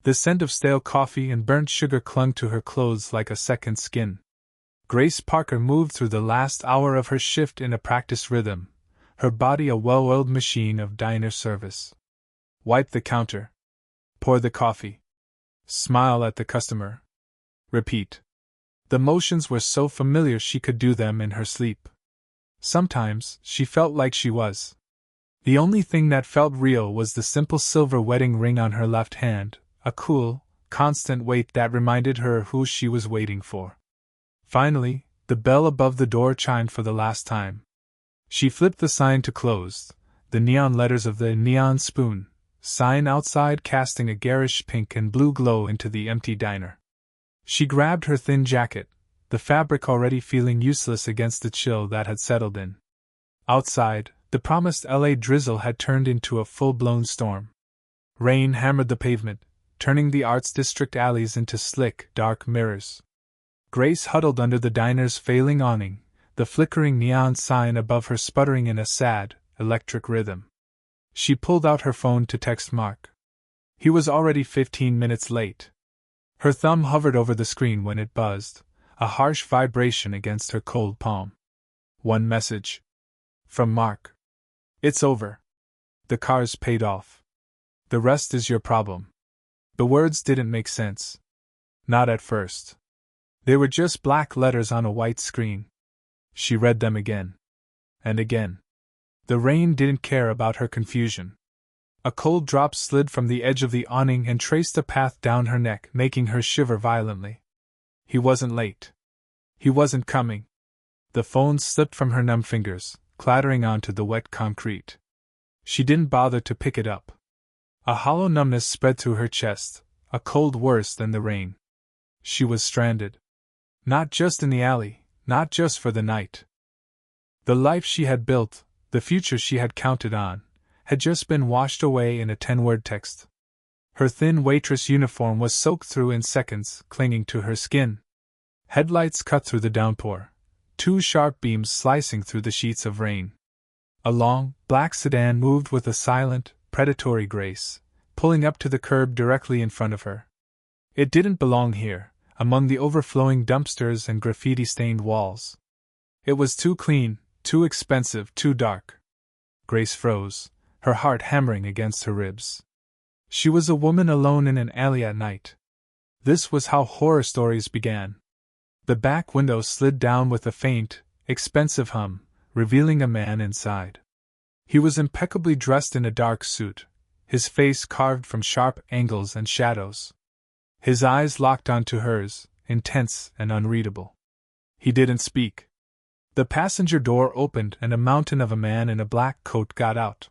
The scent of stale coffee and burnt sugar clung to her clothes like a second skin. Grace Parker moved through the last hour of her shift in a practiced rhythm, her body a well-oiled machine of diner service. Wipe the counter. Pour the coffee. Smile at the customer. Repeat. The motions were so familiar she could do them in her sleep. Sometimes, she felt like she was. The only thing that felt real was the simple silver wedding ring on her left hand, a cool, constant weight that reminded her who she was waiting for. Finally, the bell above the door chimed for the last time. She flipped the sign to closed, the neon letters of the Neon Spoon sign outside casting a garish pink and blue glow into the empty diner. She grabbed her thin jacket, the fabric already feeling useless against the chill that had settled in. Outside, the promised LA drizzle had turned into a full-blown storm. Rain hammered the pavement, turning the Arts District alleys into slick, dark mirrors. Grace huddled under the diner's failing awning, the flickering neon sign above her sputtering in a sad, electric rhythm. She pulled out her phone to text Mark. He was already 15 minutes late. Her thumb hovered over the screen when it buzzed, a harsh vibration against her cold palm. One message. From Mark. It's over. The car's paid off. The rest is your problem. The words didn't make sense. Not at first. They were just black letters on a white screen. She read them again. And again. The rain didn't care about her confusion. A cold drop slid from the edge of the awning and traced a path down her neck, making her shiver violently. He wasn't late. He wasn't coming. The phone slipped from her numb fingers, clattering onto the wet concrete. She didn't bother to pick it up. A hollow numbness spread through her chest, a cold worse than the rain. She was stranded. Not just in the alley, not just for the night. The life she had built, the future she had counted on, had just been washed away in a 10-word text. Her thin waitress uniform was soaked through in seconds, clinging to her skin. Headlights cut through the downpour, two sharp beams slicing through the sheets of rain. A long, black sedan moved with a silent, predatory grace, pulling up to the curb directly in front of her. It didn't belong here, among the overflowing dumpsters and graffiti-stained walls. It was too clean, too expensive, too dark. Grace froze, her heart hammering against her ribs. She was a woman alone in an alley at night. This was how horror stories began. The back window slid down with a faint, expensive hum, revealing a man inside. He was impeccably dressed in a dark suit, his face carved from sharp angles and shadows. His eyes locked onto hers, intense and unreadable. He didn't speak. The passenger door opened and a mountain of a man in a black coat got out.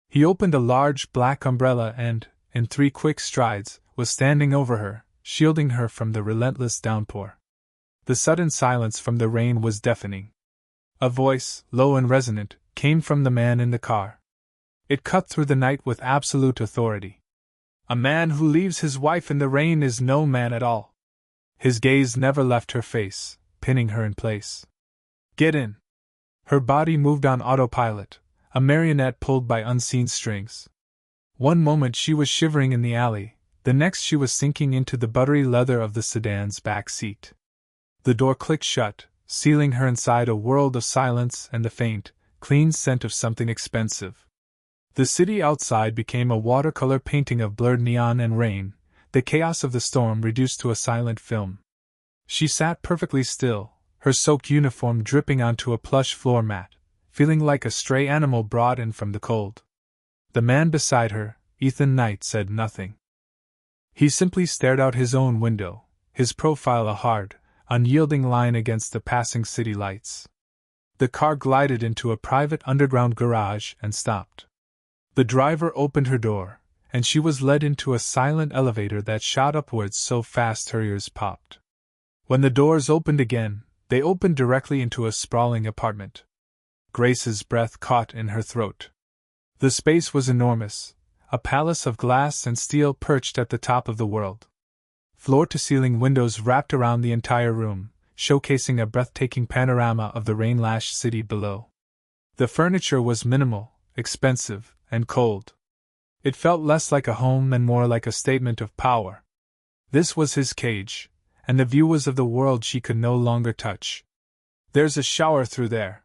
He opened a large black umbrella and, in 3 quick strides, was standing over her, shielding her from the relentless downpour. The sudden silence from the rain was deafening. A voice, low and resonant, came from the man in the car. It cut through the night with absolute authority. A man who leaves his wife in the rain is no man at all. His gaze never left her face, pinning her in place. Get in. Her body moved on autopilot, a marionette pulled by unseen strings. One moment she was shivering in the alley, the next she was sinking into the buttery leather of the sedan's back seat. The door clicked shut, sealing her inside a world of silence and the faint, clean scent of something expensive. The city outside became a watercolor painting of blurred neon and rain, the chaos of the storm reduced to a silent film. She sat perfectly still, her soaked uniform dripping onto a plush floor mat, feeling like a stray animal brought in from the cold. The man beside her, Ethan Knight, said nothing. He simply stared out his own window, his profile a hard, unyielding line against the passing city lights. The car glided into a private underground garage and stopped. The driver opened her door, and she was led into a silent elevator that shot upwards so fast her ears popped. When the doors opened again, they opened directly into a sprawling apartment. Grace's breath caught in her throat. The space was enormous, a palace of glass and steel perched at the top of the world. Floor-to-ceiling windows wrapped around the entire room, showcasing a breathtaking panorama of the rain-lashed city below. The furniture was minimal, expensive, and cold. It felt less like a home and more like a statement of power. This was his cage, and the view was of the world she could no longer touch. "There's a shower through there."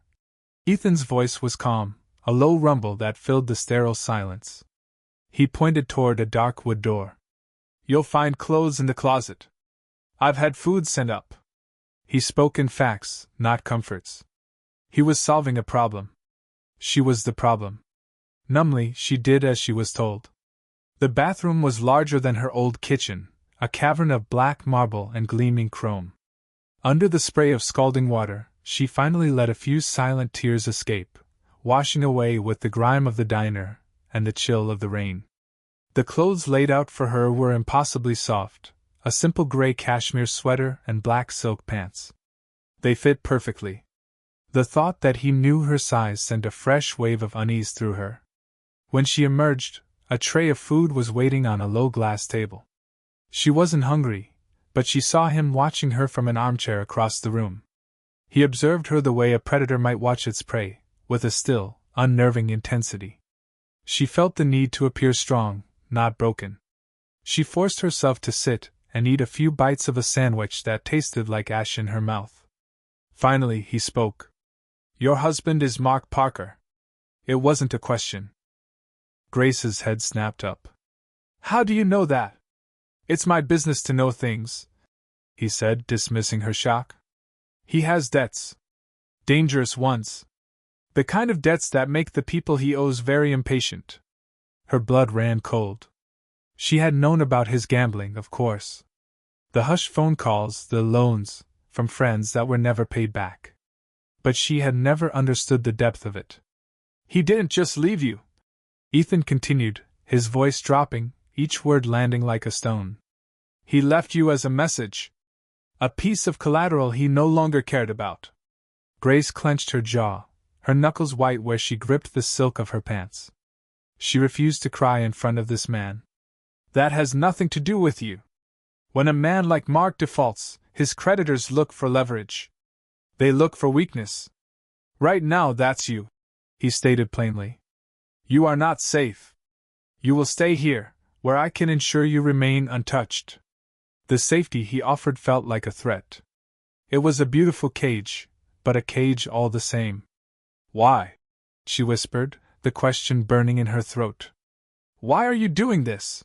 Ethan's voice was calm, a low rumble that filled the sterile silence. He pointed toward a dark wood door. "You'll find clothes in the closet. I've had food sent up." He spoke in facts, not comforts. He was solving a problem. She was the problem. Numbly, she did as she was told. The bathroom was larger than her old kitchen, a cavern of black marble and gleaming chrome. Under the spray of scalding water, she finally let a few silent tears escape, washing away with the grime of the diner and the chill of the rain. The clothes laid out for her were impossibly soft, a simple gray cashmere sweater and black silk pants. They fit perfectly. The thought that he knew her size sent a fresh wave of unease through her. When she emerged, a tray of food was waiting on a low glass table. She wasn't hungry, but she saw him watching her from an armchair across the room. He observed her the way a predator might watch its prey, with a still, unnerving intensity. She felt the need to appear strong, not broken. She forced herself to sit and eat a few bites of a sandwich that tasted like ash in her mouth. Finally, he spoke. "Your husband is Mark Parker." It wasn't a question. Grace's head snapped up. "How do you know that?" "It's my business to know things," he said, dismissing her shock. "He has debts. Dangerous ones. The kind of debts that make the people he owes very impatient." Her blood ran cold. She had known about his gambling, of course. The hushed phone calls, the loans, from friends that were never paid back. But she had never understood the depth of it. "He didn't just leave you," Ethan continued, his voice dropping, each word landing like a stone. "He left you as a message. A piece of collateral he no longer cared about." Grace clenched her jaw, her knuckles white where she gripped the silk of her pants. She refused to cry in front of this man. "That has nothing to do with you. When a man like Mark defaults, his creditors look for leverage. They look for weakness. Right now, that's you," he stated plainly. "You are not safe. You will stay here, where I can ensure you remain untouched." The safety he offered felt like a threat. It was a beautiful cage, but a cage all the same. "Why?" she whispered, the question burning in her throat. "Why are you doing this?"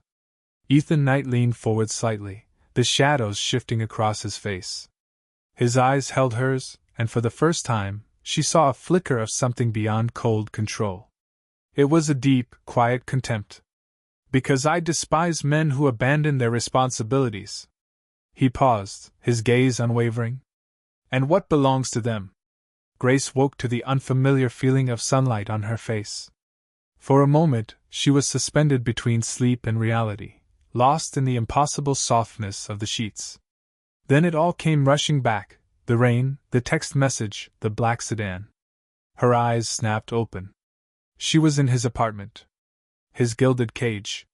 Ethan Knight leaned forward slightly, the shadows shifting across his face. His eyes held hers, and for the first time, she saw a flicker of something beyond cold control. It was a deep, quiet contempt. "Because I despise men who abandon their responsibilities." He paused, his gaze unwavering. "And what belongs to them?" Grace woke to the unfamiliar feeling of sunlight on her face. For a moment, she was suspended between sleep and reality, lost in the impossible softness of the sheets. Then it all came rushing back, the rain, the text message, the black sedan. Her eyes snapped open. She was in his apartment. His gilded cage.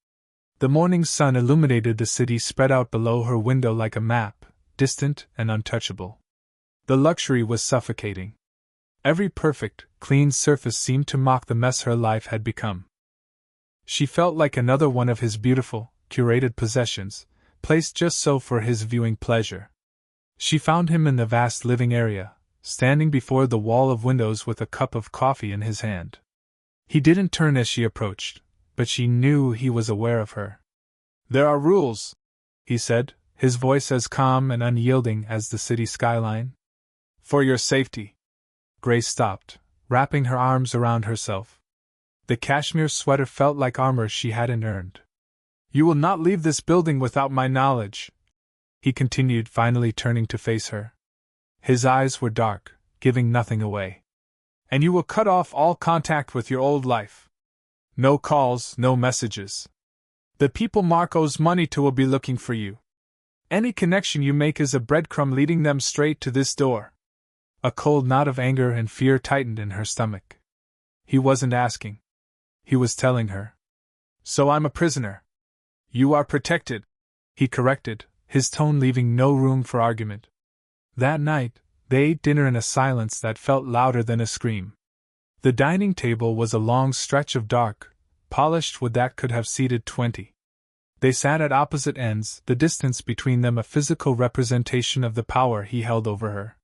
The morning sun illuminated the city spread out below her window like a map, distant and untouchable. The luxury was suffocating. Every perfect, clean surface seemed to mock the mess her life had become. She felt like another one of his beautiful, curated possessions, placed just so for his viewing pleasure. She found him in the vast living area, standing before the wall of windows with a cup of coffee in his hand. He didn't turn as she approached, but she knew he was aware of her. "There are rules," he said, his voice as calm and unyielding as the city skyline. "For your safety." Grace stopped, wrapping her arms around herself. The cashmere sweater felt like armor she hadn't earned. "You will not leave this building without my knowledge," he continued, finally turning to face her. His eyes were dark, giving nothing away. "And you will cut off all contact with your old life. No calls, no messages. The people Mark owes money to will be looking for you. Any connection you make is a breadcrumb leading them straight to this door." A cold knot of anger and fear tightened in her stomach. He wasn't asking. He was telling her. "So I'm a prisoner." "You are protected," he corrected, his tone leaving no room for argument. That night, they ate dinner in a silence that felt louder than a scream. The dining table was a long stretch of dark, polished wood that could have seated 20. They sat at opposite ends, the distance between them a physical representation of the power he held over her.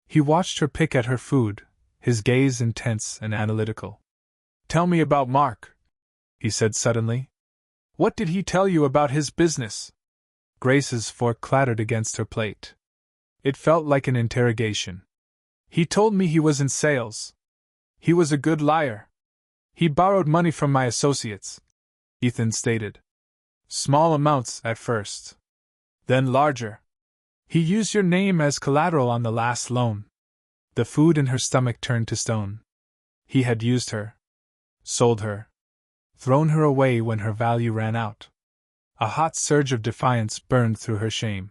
He watched her pick at her food, his gaze intense and analytical. "Tell me about Mark," he said suddenly. "What did he tell you about his business?" Grace's fork clattered against her plate. It felt like an interrogation. "He told me he was in sales. He was a good liar. He borrowed money from my associates," Ethan stated. "Small amounts at first. Then larger. He used your name as collateral on the last loan." The food in her stomach turned to stone. He had used her. Sold her. Thrown her away when her value ran out. A hot surge of defiance burned through her shame.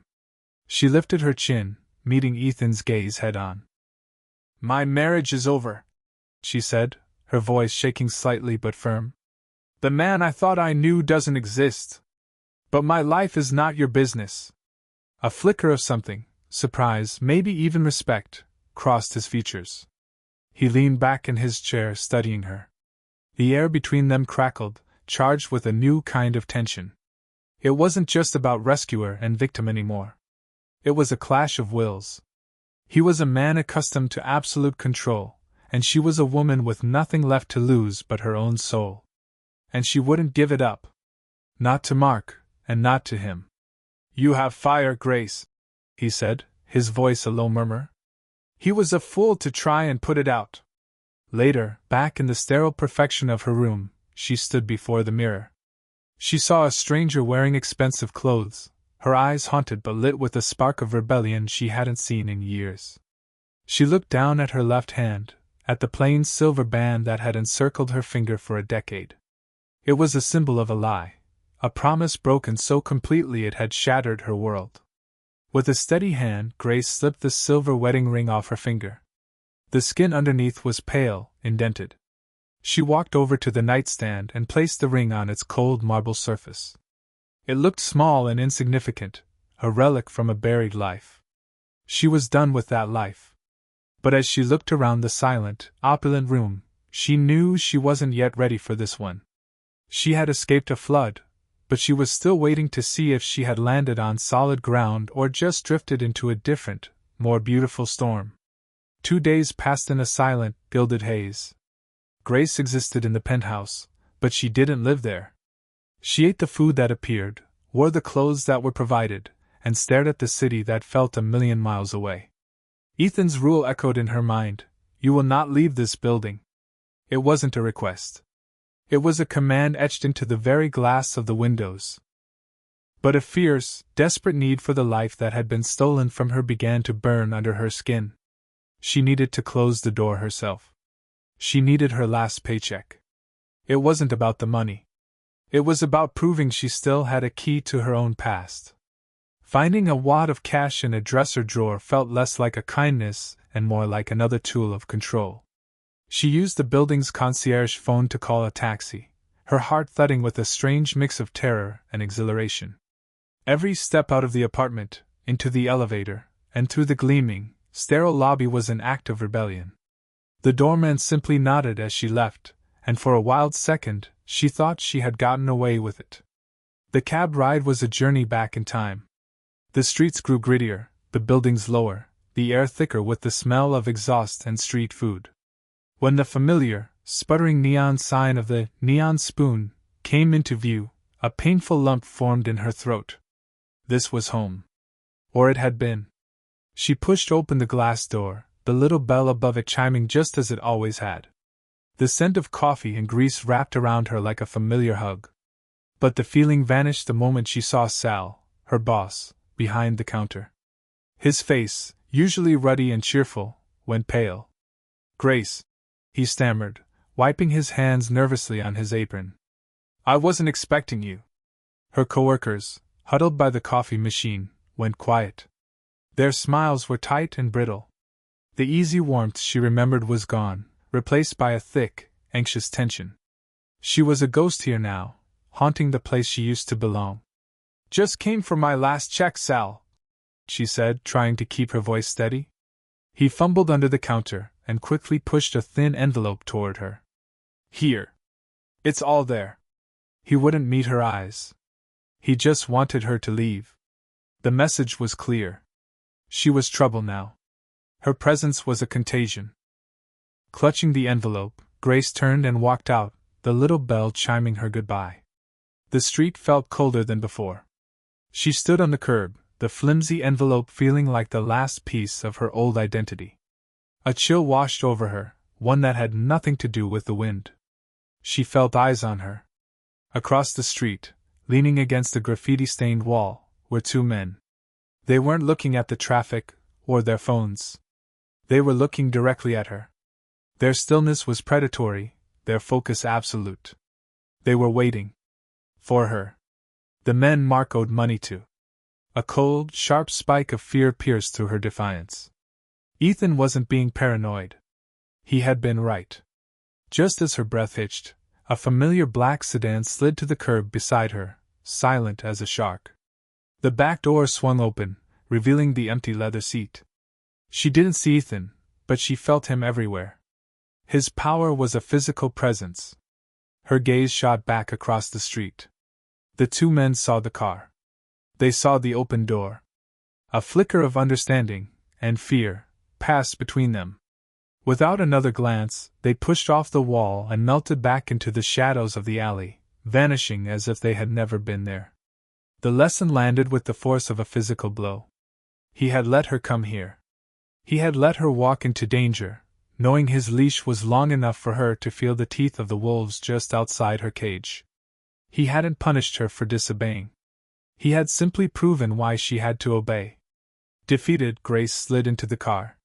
She lifted her chin, meeting Ethan's gaze head-on. "My marriage is over," she said, her voice shaking slightly but firm. "The man I thought I knew doesn't exist. But my life is not your business." A flicker of something, surprise, maybe even respect, crossed his features. He leaned back in his chair, studying her. The air between them crackled, charged with a new kind of tension. It wasn't just about rescuer and victim anymore. It was a clash of wills. He was a man accustomed to absolute control, and she was a woman with nothing left to lose but her own soul. And she wouldn't give it up. Not to Mark, and not to him. "You have fire, Grace," he said, his voice a low murmur. He was a fool to try and put it out. Later, back in the sterile perfection of her room, she stood before the mirror. She saw a stranger wearing expensive clothes, her eyes haunted but lit with a spark of rebellion she hadn't seen in years. She looked down at her left hand, at the plain silver band that had encircled her finger for a decade. It was a symbol of a lie, a promise broken so completely it had shattered her world. With a steady hand, Grace slipped the silver wedding ring off her finger. The skin underneath was pale, indented. She walked over to the nightstand and placed the ring on its cold marble surface. It looked small and insignificant, a relic from a buried life. She was done with that life. But as she looked around the silent, opulent room, she knew she wasn't yet ready for this one. She had escaped a flood, but she was still waiting to see if she had landed on solid ground or just drifted into a different, more beautiful storm. 2 days passed in a silent, gilded haze. Grace existed in the penthouse, but she didn't live there. She ate the food that appeared, wore the clothes that were provided, and stared at the city that felt a million miles away. Ethan's rule echoed in her mind: "You will not leave this building." It wasn't a request. It was a command etched into the very glass of the windows. But a fierce, desperate need for the life that had been stolen from her began to burn under her skin. She needed to close the door herself. She needed her last paycheck. It wasn't about the money. It was about proving she still had a key to her own past. Finding a wad of cash in a dresser drawer felt less like a kindness and more like another tool of control. She used the building's concierge phone to call a taxi, her heart thudding with a strange mix of terror and exhilaration. Every step out of the apartment, into the elevator, and through the gleaming, sterile lobby was an act of rebellion. The doorman simply nodded as she left, and for a wild second, she thought she had gotten away with it. The cab ride was a journey back in time. The streets grew grittier, the buildings lower, the air thicker with the smell of exhaust and street food. When the familiar, sputtering neon sign of the Neon Spoon came into view, a painful lump formed in her throat. This was home. Or it had been. She pushed open the glass door, the little bell above it chiming just as it always had. The scent of coffee and grease wrapped around her like a familiar hug. But the feeling vanished the moment she saw Sal, her boss, behind the counter. His face, usually ruddy and cheerful, went pale. "Grace," he stammered, wiping his hands nervously on his apron. "I wasn't expecting you." Her coworkers, huddled by the coffee machine, went quiet. Their smiles were tight and brittle. The easy warmth she remembered was gone, replaced by a thick, anxious tension. She was a ghost here now, haunting the place she used to belong. "Just came for my last check, Sal," she said, trying to keep her voice steady. He fumbled under the counter and quickly pushed a thin envelope toward her. "Here." It's all there. He wouldn't meet her eyes. He just wanted her to leave. The message was clear. She was trouble now. Her presence was a contagion. Clutching the envelope, Grace turned and walked out, the little bell chiming her goodbye. The street felt colder than before. She stood on the curb, the flimsy envelope feeling like the last piece of her old identity. A chill washed over her, one that had nothing to do with the wind. She felt eyes on her. Across the street, leaning against a graffiti-stained wall, were two men. They weren't looking at the traffic or their phones. They were looking directly at her. Their stillness was predatory, their focus absolute. They were waiting. For her. The men Mark owed money to. A cold, sharp spike of fear pierced through her defiance. Ethan wasn't being paranoid. He had been right. Just as her breath hitched, a familiar black sedan slid to the curb beside her, silent as a shark. The back door swung open, revealing the empty leather seat. She didn't see Ethan, but she felt him everywhere. His power was a physical presence. Her gaze shot back across the street. The two men saw the car. They saw the open door. A flicker of understanding, and fear, passed between them. Without another glance, they pushed off the wall and melted back into the shadows of the alley, vanishing as if they had never been there. The lesson landed with the force of a physical blow. He had let her come here. He had let her walk into danger, knowing his leash was long enough for her to feel the teeth of the wolves just outside her cage. He hadn't punished her for disobeying. He had simply proven why she had to obey. Defeated, Grace slid into the car.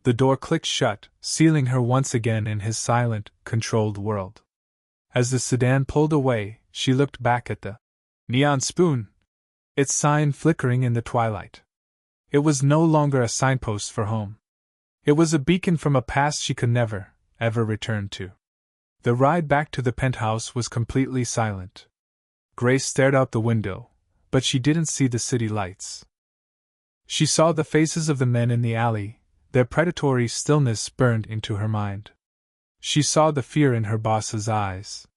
The door clicked shut, sealing her once again in his silent, controlled world. As the sedan pulled away, she looked back at the neon spoon, its sign flickering in the twilight. It was no longer a signpost for home. It was a beacon from a past she could never, ever return to. The ride back to the penthouse was completely silent. Grace stared out the window, but she didn't see the city lights. She saw the faces of the men in the alley. Their predatory stillness burned into her mind. She saw the fear in her boss's eyes.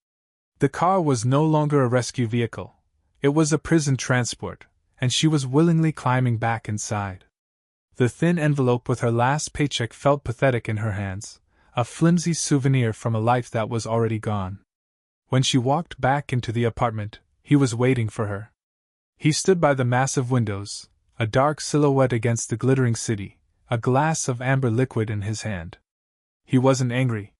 The car was no longer a rescue vehicle. It was a prison transport, and she was willingly climbing back inside. The thin envelope with her last paycheck felt pathetic in her hands, a flimsy souvenir from a life that was already gone. When she walked back into the apartment, he was waiting for her. He stood by the massive windows, a dark silhouette against the glittering city, a glass of amber liquid in his hand. He wasn't angry.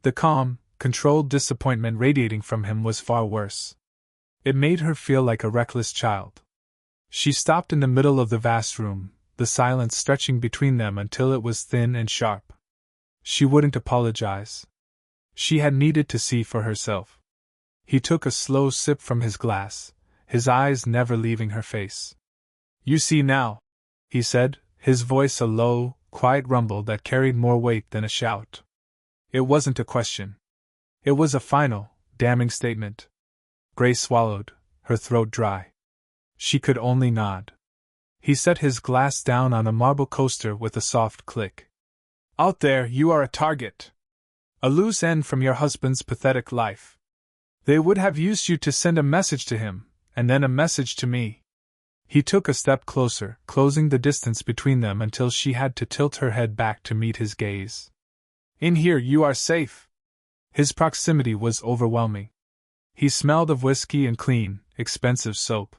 The calm, controlled disappointment radiating from him was far worse. It made her feel like a reckless child. She stopped in the middle of the vast room, the silence stretching between them until it was thin and sharp. She wouldn't apologize. She had needed to see for herself. He took a slow sip from his glass, his eyes never leaving her face. "You see now," he said, his voice a low, quiet rumble that carried more weight than a shout. It wasn't a question. It was a final, damning statement. Grace swallowed, her throat dry. She could only nod. He set his glass down on a marble coaster with a soft click. "Out there, you are a target. A loose end from your husband's pathetic life. They would have used you to send a message to him, and then a message to me." He took a step closer, closing the distance between them until she had to tilt her head back to meet his gaze. "In here you are safe." His proximity was overwhelming. He smelled of whiskey and clean, expensive soap.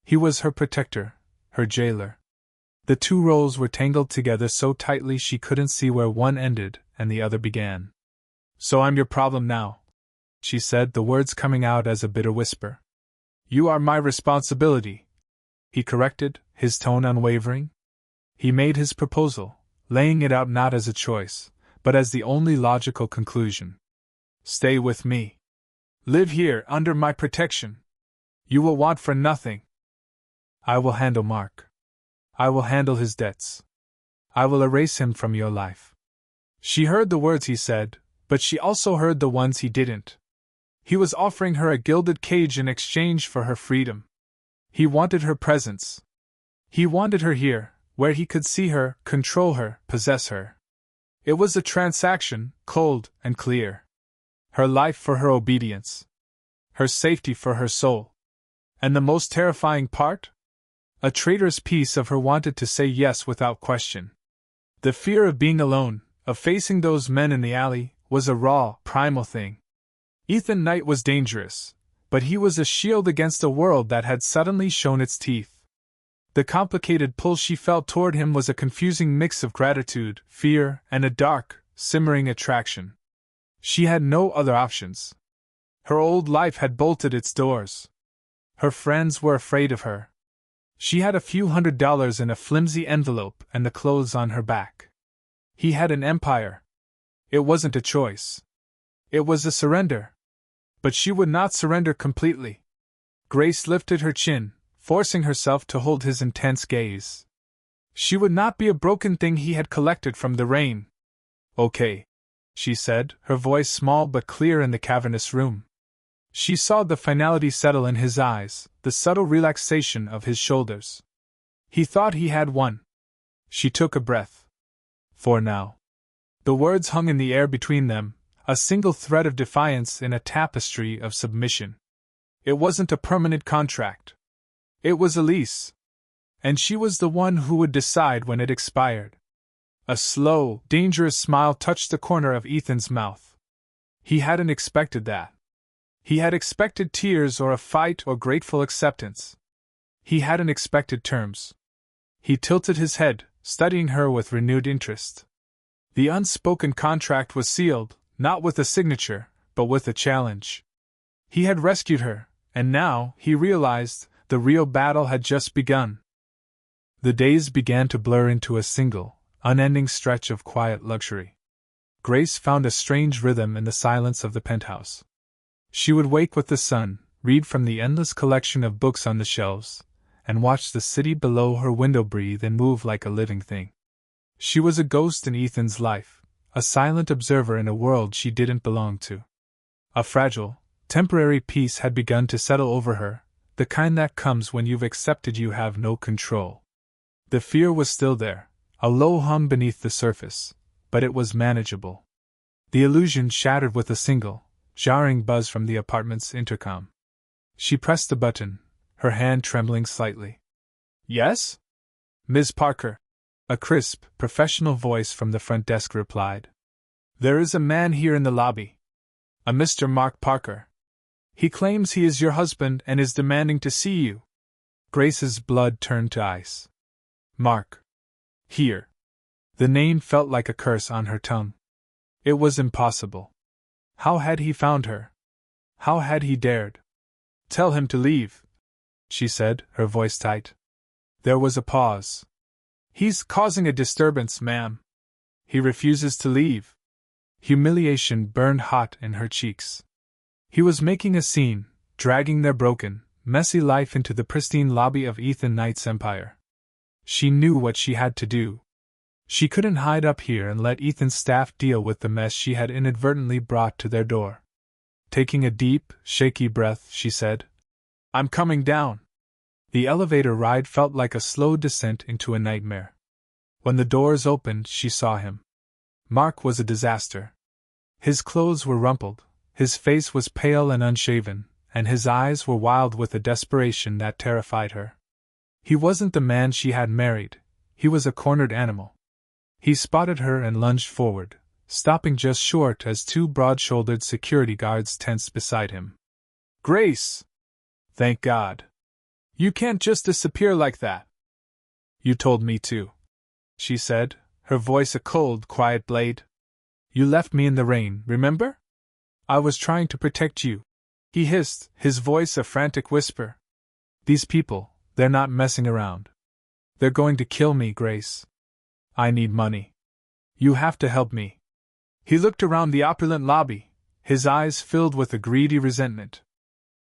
He was her protector, her jailer. The two roles were tangled together so tightly she couldn't see where one ended and the other began. "So I'm your problem now," she said, the words coming out as a bitter whisper. "You are my responsibility," he corrected, his tone unwavering. He made his proposal, laying it out not as a choice, but as the only logical conclusion. "Stay with me. Live here, under my protection. You will want for nothing. I will handle Mark. I will handle his debts. I will erase him from your life." She heard the words he said, but she also heard the ones he didn't. He was offering her a gilded cage in exchange for her freedom. He wanted her presence. He wanted her here, where he could see her, control her, possess her. It was a transaction, cold and clear. Her life for her obedience. Her safety for her soul. And the most terrifying part? A traitorous piece of her wanted to say yes without question. The fear of being alone, of facing those men in the alley, was a raw, primal thing. Ethan Knight was dangerous, but he was a shield against a world that had suddenly shown its teeth. The complicated pull she felt toward him was a confusing mix of gratitude, fear, and a dark, simmering attraction. She had no other options. Her old life had bolted its doors. Her friends were afraid of her. She had a few $100s in a flimsy envelope and the clothes on her back. He had an empire. It wasn't a choice. It was a surrender. But she would not surrender completely. Grace lifted her chin, forcing herself to hold his intense gaze. She would not be a broken thing he had collected from the rain. "Okay," she said, her voice small but clear in the cavernous room. She saw the finality settle in his eyes, the subtle relaxation of his shoulders. He thought he had won. She took a breath. For now. The words hung in the air between them, a single thread of defiance in a tapestry of submission. It wasn't a permanent contract. It was a lease. And she was the one who would decide when it expired. A slow, dangerous smile touched the corner of Ethan's mouth. He hadn't expected that. He had expected tears or a fight or grateful acceptance. He hadn't expected terms. He tilted his head, studying her with renewed interest. The unspoken contract was sealed, not with a signature, but with a challenge. He had rescued her, and now, he realized, the real battle had just begun. The days began to blur into a single, unending stretch of quiet luxury. Grace found a strange rhythm in the silence of the penthouse. She would wake with the sun, read from the endless collection of books on the shelves, and watch the city below her window breathe and move like a living thing. She was a ghost in Ethan's life, a silent observer in a world she didn't belong to. A fragile, temporary peace had begun to settle over her, the kind that comes when you've accepted you have no control. The fear was still there, a low hum beneath the surface, but it was manageable. The illusion shattered with a single, jarring buzz from the apartment's intercom. She pressed the button, her hand trembling slightly. "Yes? Ms. Parker," a crisp, professional voice from the front desk replied. "There is a man here in the lobby. A Mr. Mark Parker. He claims he is your husband and is demanding to see you." Grace's blood turned to ice. Mark. Here. The name felt like a curse on her tongue. It was impossible. How had he found her? How had he dared? "Tell him to leave," she said, her voice tight. There was a pause. "He's causing a disturbance, ma'am. He refuses to leave." Humiliation burned hot in her cheeks. He was making a scene, dragging their broken, messy life into the pristine lobby of Ethan Knight's empire. She knew what she had to do. She couldn't hide up here and let Ethan's staff deal with the mess she had inadvertently brought to their door. Taking a deep, shaky breath, she said, "I'm coming down." The elevator ride felt like a slow descent into a nightmare. When the doors opened, she saw him. Mark was a disaster. His clothes were rumpled, his face was pale and unshaven, and his eyes were wild with a desperation that terrified her. He wasn't the man she had married, he was a cornered animal. He spotted her and lunged forward, stopping just short as two broad-shouldered security guards tensed beside him. "Grace! Thank God! You can't just disappear like that." "You told me to," she said, her voice a cold, quiet blade. "You left me in the rain, remember? I was trying to protect you," he hissed, his voice a frantic whisper. "These people, they're not messing around. They're going to kill me, Grace. I need money. You have to help me." He looked around the opulent lobby, his eyes filled with a greedy resentment.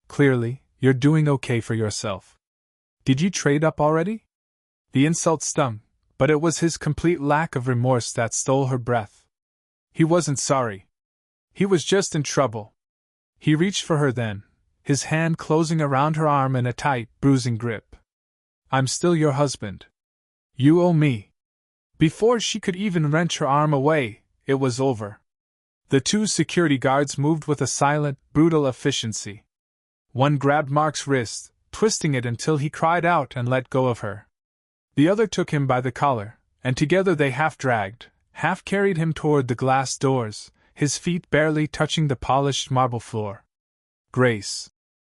"Clearly, you're doing okay for yourself. Did you trade up already?" The insult stung, but it was his complete lack of remorse that stole her breath. He wasn't sorry. He was just in trouble. He reached for her then, his hand closing around her arm in a tight, bruising grip. "I'm still your husband. You owe me." Before she could even wrench her arm away, it was over. The two security guards moved with a silent, brutal efficiency. One grabbed Mark's wrist, twisting it until he cried out and let go of her. The other took him by the collar, and together they half dragged, half carried him toward the glass doors, his feet barely touching the polished marble floor. "Grace!"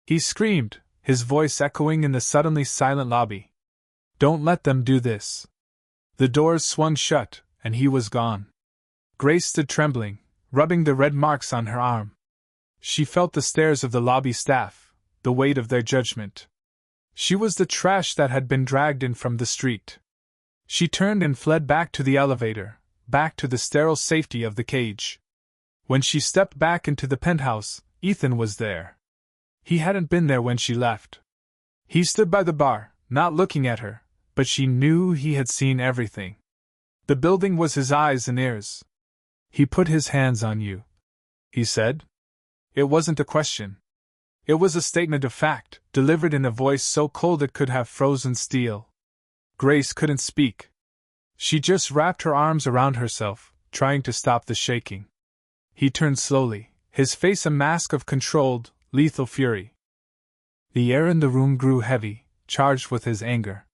he screamed, his voice echoing in the suddenly silent lobby. "Don't let them do this." The doors swung shut, and he was gone. Grace stood trembling, rubbing the red marks on her arm. She felt the stares of the lobby staff, the weight of their judgment. She was the trash that had been dragged in from the street. She turned and fled back to the elevator, back to the sterile safety of the cage. When she stepped back into the penthouse, Ethan was there. He hadn't been there when she left. He stood by the bar, not looking at her, but she knew he had seen everything. The building was his eyes and ears. "He put his hands on you," he said. It wasn't a question. It was a statement of fact, delivered in a voice so cold it could have frozen steel. Grace couldn't speak. She just wrapped her arms around herself, trying to stop the shaking. He turned slowly, his face a mask of controlled, lethal fury. The air in the room grew heavy, charged with his anger.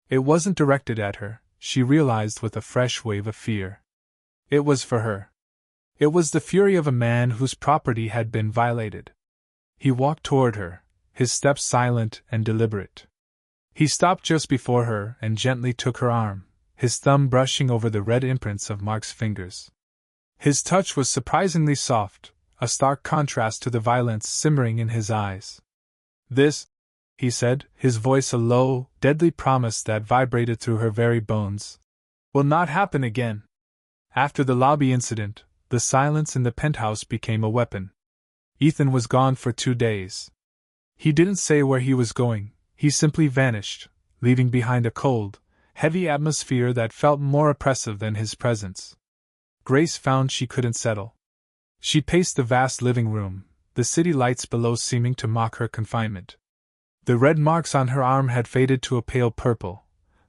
It wasn't directed at her, she realized with a fresh wave of fear. It was for her. It was the fury of a man whose property had been violated. He walked toward her, his steps silent and deliberate. He stopped just before her and gently took her arm, his thumb brushing over the red imprints of Mark's fingers. His touch was surprisingly soft, a stark contrast to the violence simmering in his eyes. "This," he said, his voice a low, deadly promise that vibrated through her very bones, "will not happen again." After the lobby incident, the silence in the penthouse became a weapon. Ethan was gone for 2 days. He didn't say where he was going, he simply vanished, leaving behind a cold, heavy atmosphere that felt more oppressive than his presence. Grace found she couldn't settle. She paced the vast living room, the city lights below seeming to mock her confinement. The red marks on her arm had faded to a pale purple,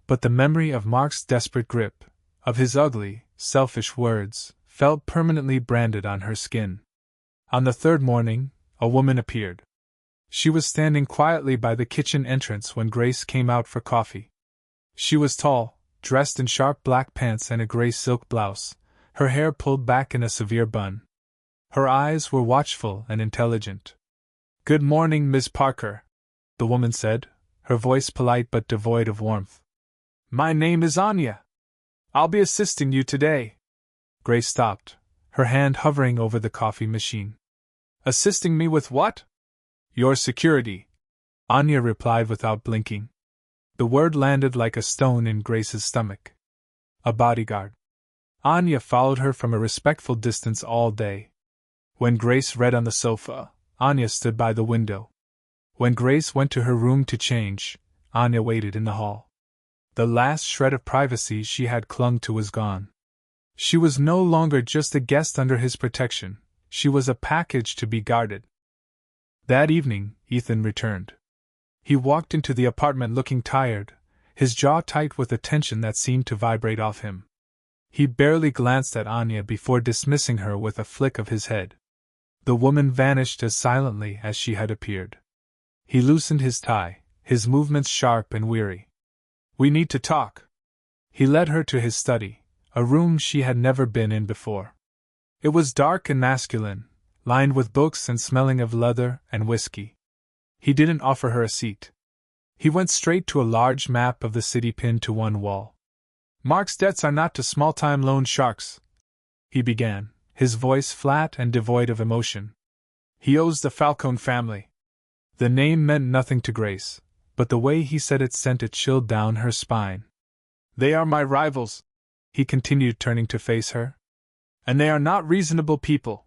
but the memory of Mark's desperate grip, of his ugly, selfish words, felt permanently branded on her skin. On the third morning, a woman appeared. She was standing quietly by the kitchen entrance when Grace came out for coffee. She was tall, dressed in sharp black pants and a gray silk blouse, her hair pulled back in a severe bun. Her eyes were watchful and intelligent. "Good morning, Miss Parker," the woman said, her voice polite but devoid of warmth. "My name is Anya. I'll be assisting you today." Grace stopped, her hand hovering over the coffee machine. "Assisting me with what?" "Your security," Anya replied without blinking. The word landed like a stone in Grace's stomach. A bodyguard. Anya followed her from a respectful distance all day. When Grace read on the sofa, Anya stood by the window. When Grace went to her room to change, Anya waited in the hall. The last shred of privacy she had clung to was gone. She was no longer just a guest under his protection, she was a package to be guarded. That evening, Ethan returned. He walked into the apartment looking tired, his jaw tight with a tension that seemed to vibrate off him. He barely glanced at Anya before dismissing her with a flick of his head. The woman vanished as silently as she had appeared. He loosened his tie, his movements sharp and weary. "We need to talk." He led her to his study, a room she had never been in before. It was dark and masculine, lined with books and smelling of leather and whiskey. He didn't offer her a seat. He went straight to a large map of the city pinned to one wall. "Mark's debts are not to small-time loan sharks," he began, his voice flat and devoid of emotion. "He owes the Falcone family." The name meant nothing to Grace, but the way he said it sent a chill down her spine. "They are my rivals," he continued, turning to face her. "And they are not reasonable people.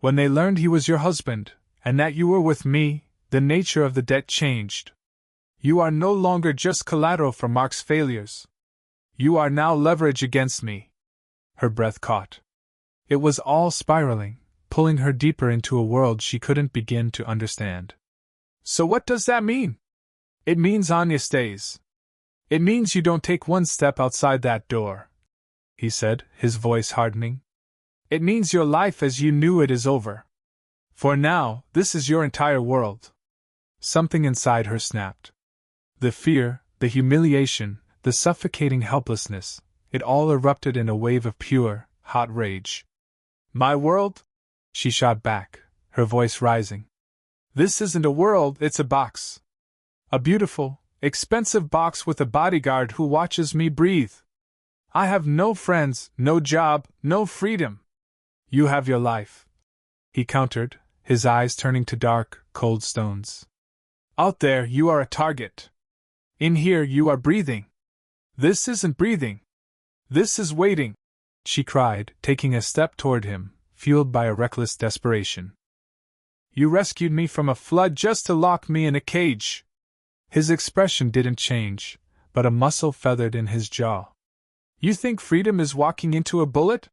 When they learned he was your husband, and that you were with me, the nature of the debt changed. You are no longer just collateral for Mark's failures. You are now leverage against me." Her breath caught. It was all spiraling, pulling her deeper into a world she couldn't begin to understand. "So what does that mean?" "It means Anya stays. It means you don't take one step outside that door," he said, his voice hardening. It means your life as you knew it is over. For now, this is your entire world. Something inside her snapped. The fear, the humiliation, the suffocating helplessness, it all erupted in a wave of pure, hot rage. My world? She shot back, her voice rising. This isn't a world, it's a box. A beautiful, expensive box with a bodyguard who watches me breathe. I have no friends, no job, no freedom. You have your life, he countered, his eyes turning to dark, cold stones. Out there, you are a target. In here, you are breathing. This isn't breathing. This is waiting, she cried, taking a step toward him, fueled by a reckless desperation. You rescued me from a flood just to lock me in a cage. His expression didn't change, but a muscle feathered in his jaw. You think freedom is walking into a bullet?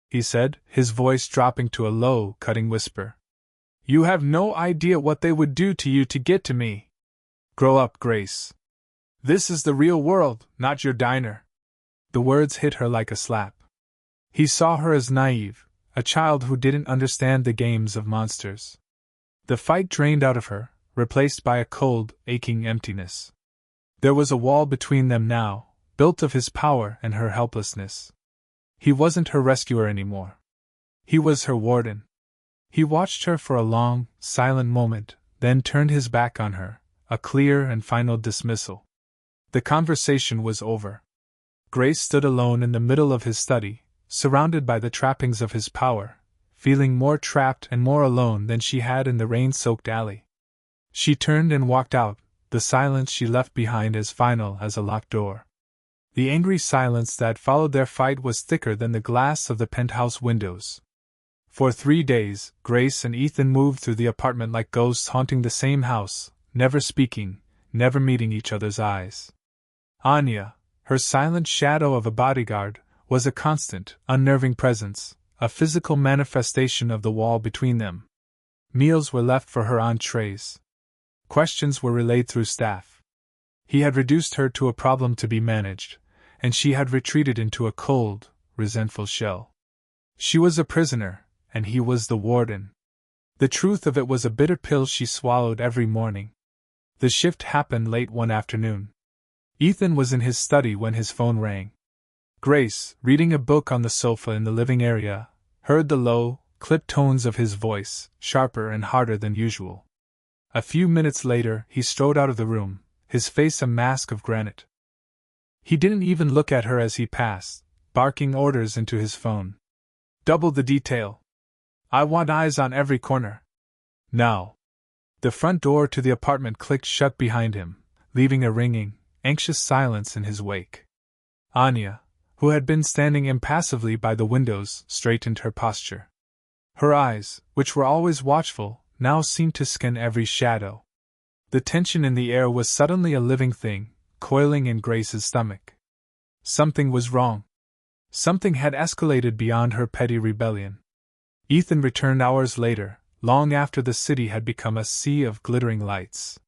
He said, his voice dropping to a low, cutting whisper. You have no idea what they would do to you to get to me. Grow up, Grace. This is the real world, not your diner. The words hit her like a slap. He saw her as naive, a child who didn't understand the games of monsters. The fight drained out of her, replaced by a cold, aching emptiness. There was a wall between them now, built of his power and her helplessness. He wasn't her rescuer anymore. He was her warden. He watched her for a long, silent moment, then turned his back on her, a clear and final dismissal. The conversation was over. Grace stood alone in the middle of his study, surrounded by the trappings of his power, feeling more trapped and more alone than she had in the rain-soaked alley. She turned and walked out, the silence she left behind as final as a locked door. The angry silence that followed their fight was thicker than the glass of the penthouse windows. For 3 days, Grace and Ethan moved through the apartment like ghosts haunting the same house, never speaking, never meeting each other's eyes. Anya, her silent shadow of a bodyguard, was a constant, unnerving presence, a physical manifestation of the wall between them. Meals were left for her on trays. Questions were relayed through staff. He had reduced her to a problem to be managed, and she had retreated into a cold, resentful shell. She was a prisoner, and he was the warden. The truth of it was a bitter pill she swallowed every morning. The shift happened late one afternoon. Ethan was in his study when his phone rang. Grace, reading a book on the sofa in the living area, heard the low, clipped tones of his voice, sharper and harder than usual. A few minutes later, he strode out of the room, his face a mask of granite. He didn't even look at her as he passed, barking orders into his phone. Double the detail. I want eyes on every corner. Now. The front door to the apartment clicked shut behind him, leaving a ringing, anxious silence in his wake. Anya, who had been standing impassively by the windows, straightened her posture. Her eyes, which were always watchful, now seemed to scan every shadow. The tension in the air was suddenly a living thing, coiling in Grace's stomach. Something was wrong. Something had escalated beyond her petty rebellion. Ethan returned hours later, long after the city had become a sea of glittering lights.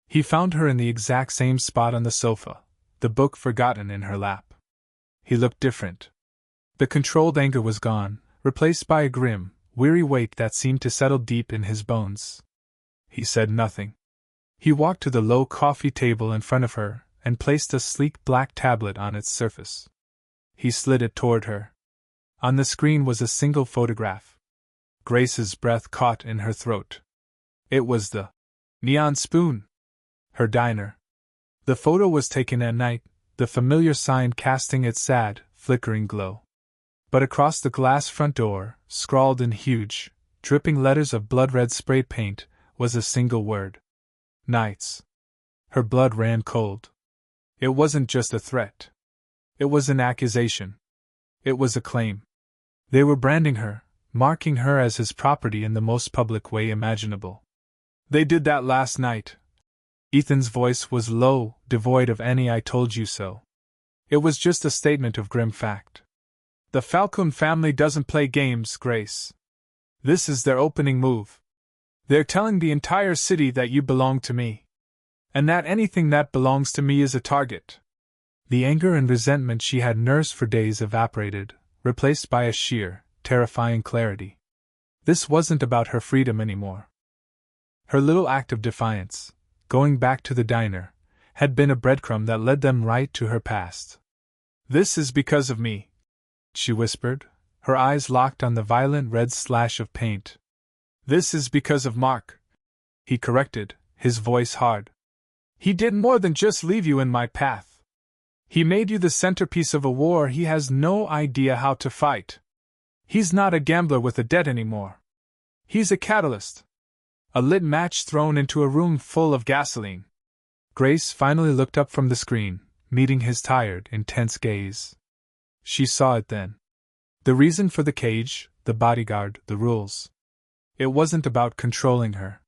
He found her in the exact same spot on the sofa, the book forgotten in her lap. He looked different. The controlled anger was gone, replaced by a grim, weary weight that seemed to settle deep in his bones. He said nothing. He walked to the low coffee table in front of her and placed a sleek black tablet on its surface. He slid it toward her. On the screen was a single photograph. Grace's breath caught in her throat. It was the Neon Spoon, her diner. The photo was taken at night, the familiar sign casting its sad, flickering glow. But across the glass front door, scrawled in huge, dripping letters of blood-red spray paint, was a single word. Nights. Her blood ran cold. It wasn't just a threat. It was an accusation. It was a claim. They were branding her, marking her as his property in the most public way imaginable. They did that last night. Ethan's voice was low, devoid of any "I told you so." It was just a statement of grim fact. The Falcone family doesn't play games, Grace. This is their opening move. They're telling the entire city that you belong to me. And that anything that belongs to me is a target. The anger and resentment she had nursed for days evaporated, replaced by a sheer, terrifying clarity. This wasn't about her freedom anymore. Her little act of defiance, going back to the diner, had been a breadcrumb that led them right to her past. "This is because of me," she whispered, her eyes locked on the violent red slash of paint. "This is because of Mark," he corrected, his voice hard. "He did more than just leave you in my path. He made you the centerpiece of a war he has no idea how to fight. He's not a gambler with a debt anymore. He's a catalyst. A lit match thrown into a room full of gasoline." Grace finally looked up from the screen, meeting his tired, intense gaze. She saw it then. The reason for the cage, the bodyguard, the rules. It wasn't about controlling her.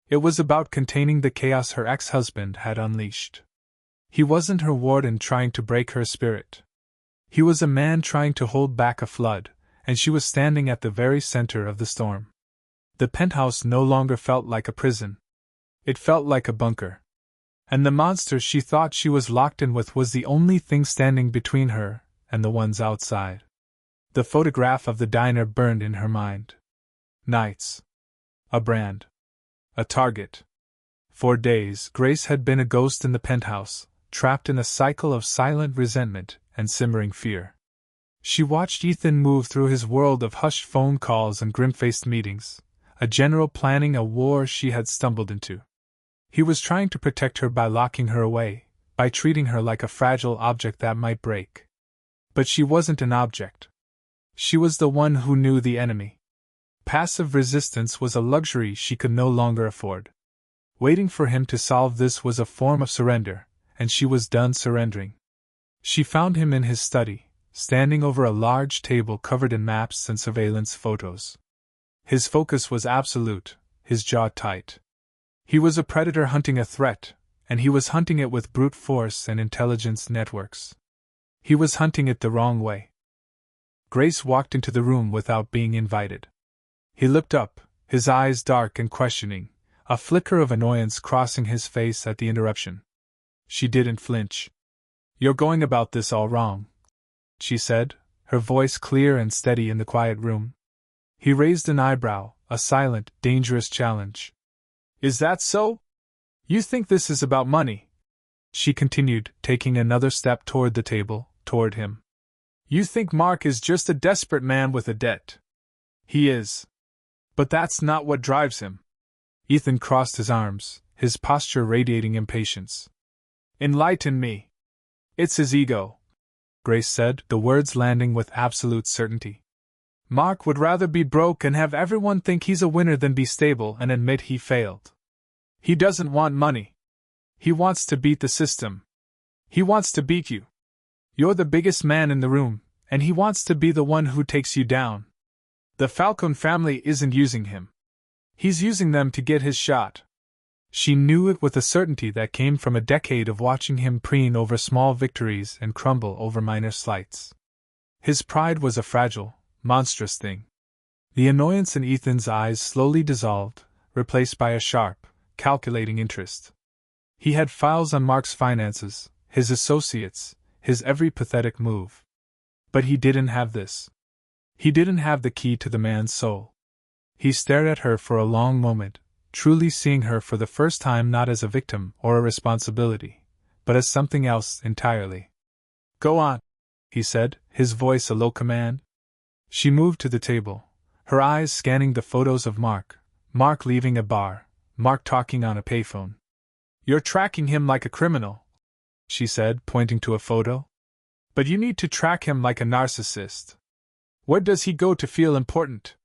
It was about containing the chaos her ex-husband had unleashed. He wasn't her warden trying to break her spirit. He was a man trying to hold back a flood, and she was standing at the very center of the storm. The penthouse no longer felt like a prison. It felt like a bunker. And the monster she thought she was locked in with was the only thing standing between her and the ones outside. The photograph of the diner burned in her mind. Nights. A brand. A target. For days, Grace had been a ghost in the penthouse, trapped in a cycle of silent resentment and simmering fear. She watched Ethan move through his world of hushed phone calls and grim-faced meetings, a general planning a war she had stumbled into. He was trying to protect her by locking her away, by treating her like a fragile object that might break. But she wasn't an object. She was the one who knew the enemy. Passive resistance was a luxury she could no longer afford. Waiting for him to solve this was a form of surrender, and she was done surrendering. She found him in his study, standing over a large table covered in maps and surveillance photos. His focus was absolute, his jaw tight. He was a predator hunting a threat, and he was hunting it with brute force and intelligence networks. He was hunting it the wrong way. Grace walked into the room without being invited. He looked up, his eyes dark and questioning, a flicker of annoyance crossing his face at the interruption. She didn't flinch. "You're going about this all wrong," she said, her voice clear and steady in the quiet room. He raised an eyebrow, a silent, dangerous challenge. "Is that so? You think this is about money?" she continued, taking another step toward the table, toward him. "You think Mark is just a desperate man with a debt. He is. But that's not what drives him." Ethan crossed his arms, his posture radiating impatience. "Enlighten me." "It's his ego," Grace said, the words landing with absolute certainty. "Mark would rather be broke and have everyone think he's a winner than be stable and admit he failed. He doesn't want money. He wants to beat the system. He wants to beat you. You're the biggest man in the room, and he wants to be the one who takes you down. The Falcone family isn't using him. He's using them to get his shot." She knew it with a certainty that came from a decade of watching him preen over small victories and crumble over minor slights. His pride was a fragile, monstrous thing. The annoyance in Ethan's eyes slowly dissolved, replaced by a sharp, calculating interest. He had files on Mark's finances, his associates, his every pathetic move. But he didn't have this. He didn't have the key to the man's soul. He stared at her for a long moment, truly seeing her for the first time not as a victim or a responsibility, but as something else entirely. "Go on," he said, his voice a low command. She moved to the table, her eyes scanning the photos of Mark leaving a bar, Mark talking on a payphone. "You're tracking him like a criminal," she said, pointing to a photo. "But you need to track him like a narcissist. Where does he go to feel important?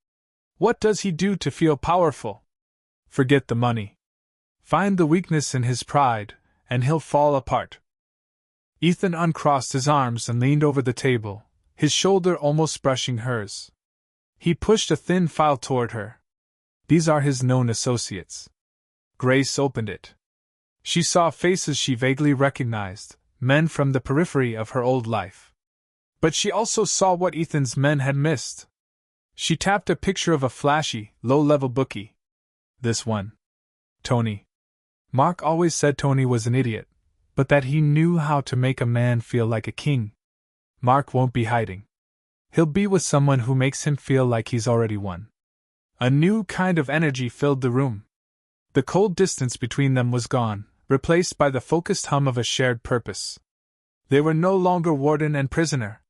What does he do to feel powerful? Forget the money. Find the weakness in his pride, and he'll fall apart." Ethan uncrossed his arms and leaned over the table, his shoulder almost brushing hers. He pushed a thin file toward her. "These are his known associates." Grace opened it. She saw faces she vaguely recognized, men from the periphery of her old life. But she also saw what Ethan's men had missed. She tapped a picture of a flashy, low-level bookie. This one. Tony. Mark always said Tony was an idiot, but that he knew how to make a man feel like a king. Mark won't be hiding. He'll be with someone who makes him feel like he's already won. A new kind of energy filled the room. The cold distance between them was gone, replaced by the focused hum of a shared purpose. They were no longer warden and prisoner.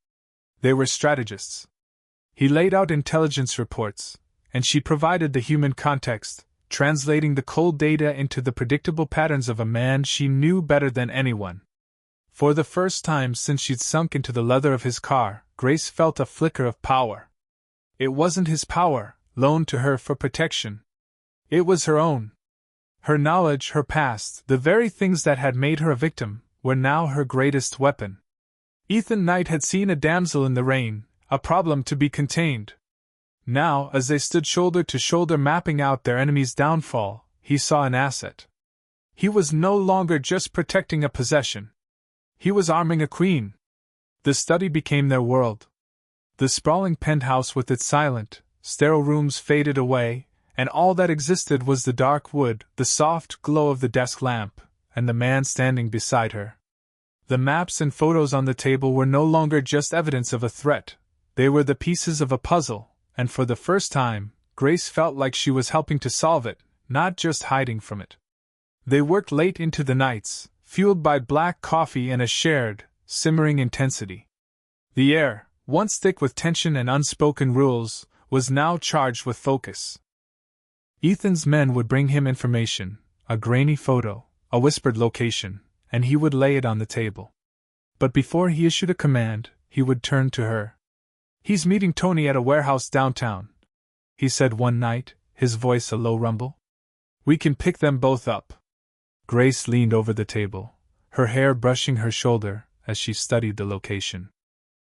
They were strategists. He laid out intelligence reports, and she provided the human context, translating the cold data into the predictable patterns of a man she knew better than anyone. For the first time since she'd sunk into the leather of his car, Grace felt a flicker of power. It wasn't his power, loaned to her for protection. It was her own. Her knowledge, her past, the very things that had made her a victim, were now her greatest weapon. Ethan Knight had seen a damsel in the rain, a problem to be contained. Now, as they stood shoulder to shoulder mapping out their enemy's downfall, he saw an asset. He was no longer just protecting a possession. He was arming a queen. The study became their world. The sprawling penthouse with its silent, sterile rooms faded away, and all that existed was the dark wood, the soft glow of the desk lamp, and the man standing beside her. The maps and photos on the table were no longer just evidence of a threat. They were the pieces of a puzzle, and for the first time, Grace felt like she was helping to solve it, not just hiding from it. They worked late into the nights, fueled by black coffee and a shared, simmering intensity. The air, once thick with tension and unspoken rules, was now charged with focus. Ethan's men would bring him information, a grainy photo, a whispered location, and he would lay it on the table. But before he issued a command, he would turn to her. "He's meeting Tony at a warehouse downtown," he said one night, his voice a low rumble. "We can pick them both up." Grace leaned over the table, her hair brushing her shoulder as she studied the location.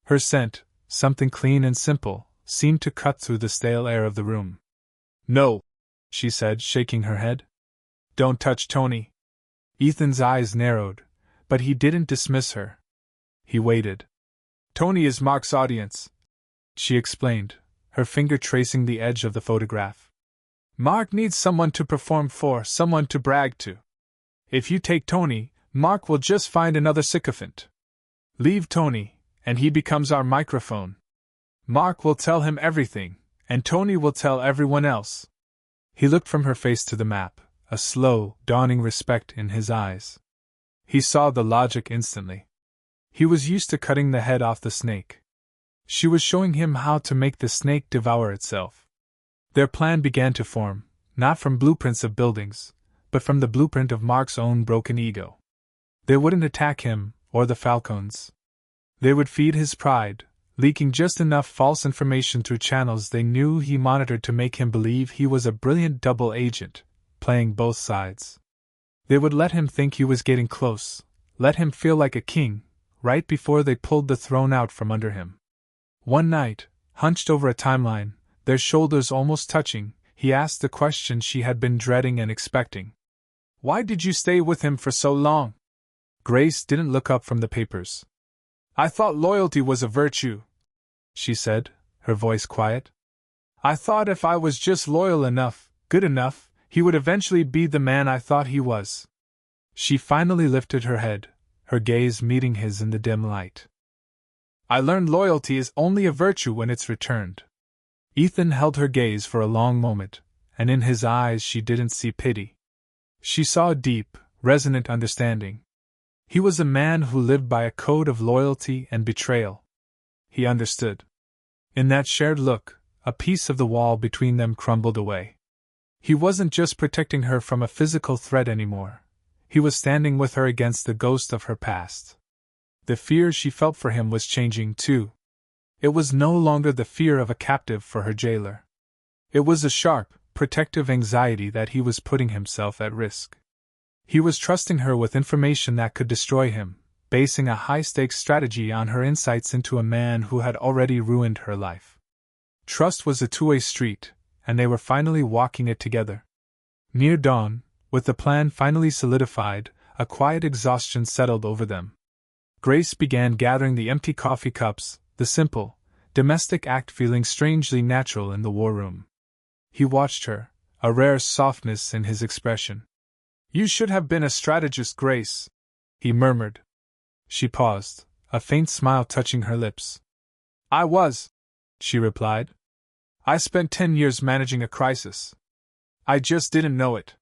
Her scent, something clean and simple, seemed to cut through the stale air of the room. "No," she said, shaking her head. "Don't touch Tony." Ethan's eyes narrowed, but he didn't dismiss her. He waited. "Tony is Mark's audience," she explained, her finger tracing the edge of the photograph. "Mark needs someone to perform for, someone to brag to. If you take Tony, Mark will just find another sycophant. Leave Tony, and he becomes our microphone. Mark will tell him everything, and Tony will tell everyone else." He looked from her face to the map, a slow, dawning respect in his eyes. He saw the logic instantly. He was used to cutting the head off the snake. She was showing him how to make the snake devour itself. Their plan began to form, not from blueprints of buildings, but from the blueprint of Mark's own broken ego. They wouldn't attack him, or the Falcons. They would feed his pride, leaking just enough false information through channels they knew he monitored to make him believe he was a brilliant double agent, playing both sides. They would let him think he was getting close, let him feel like a king, right before they pulled the throne out from under him. One night, hunched over a timeline, their shoulders almost touching, he asked the question she had been dreading and expecting. "Why did you stay with him for so long?" Grace didn't look up from the papers. "I thought loyalty was a virtue," she said, her voice quiet. "I thought if I was just loyal enough, good enough, he would eventually be the man I thought he was." She finally lifted her head, her gaze meeting his in the dim light. "I learned loyalty is only a virtue when it's returned." Ethan held her gaze for a long moment, and in his eyes she didn't see pity. She saw a deep, resonant understanding. He was a man who lived by a code of loyalty and betrayal. He understood. In that shared look, a piece of the wall between them crumbled away. He wasn't just protecting her from a physical threat anymore. He was standing with her against the ghost of her past. The fear she felt for him was changing too. It was no longer the fear of a captive for her jailer. It was a sharp, protective anxiety that he was putting himself at risk. He was trusting her with information that could destroy him, basing a high-stakes strategy on her insights into a man who had already ruined her life. Trust was a two-way street, and they were finally walking it together. Near dawn, with the plan finally solidified, a quiet exhaustion settled over them. Grace began gathering the empty coffee cups, the simple, domestic act feeling strangely natural in the war room. He watched her, a rare softness in his expression. "You should have been a strategist, Grace," he murmured. She paused, a faint smile touching her lips. "I was," she replied. I spent 10 years managing a crisis. I just didn't know it.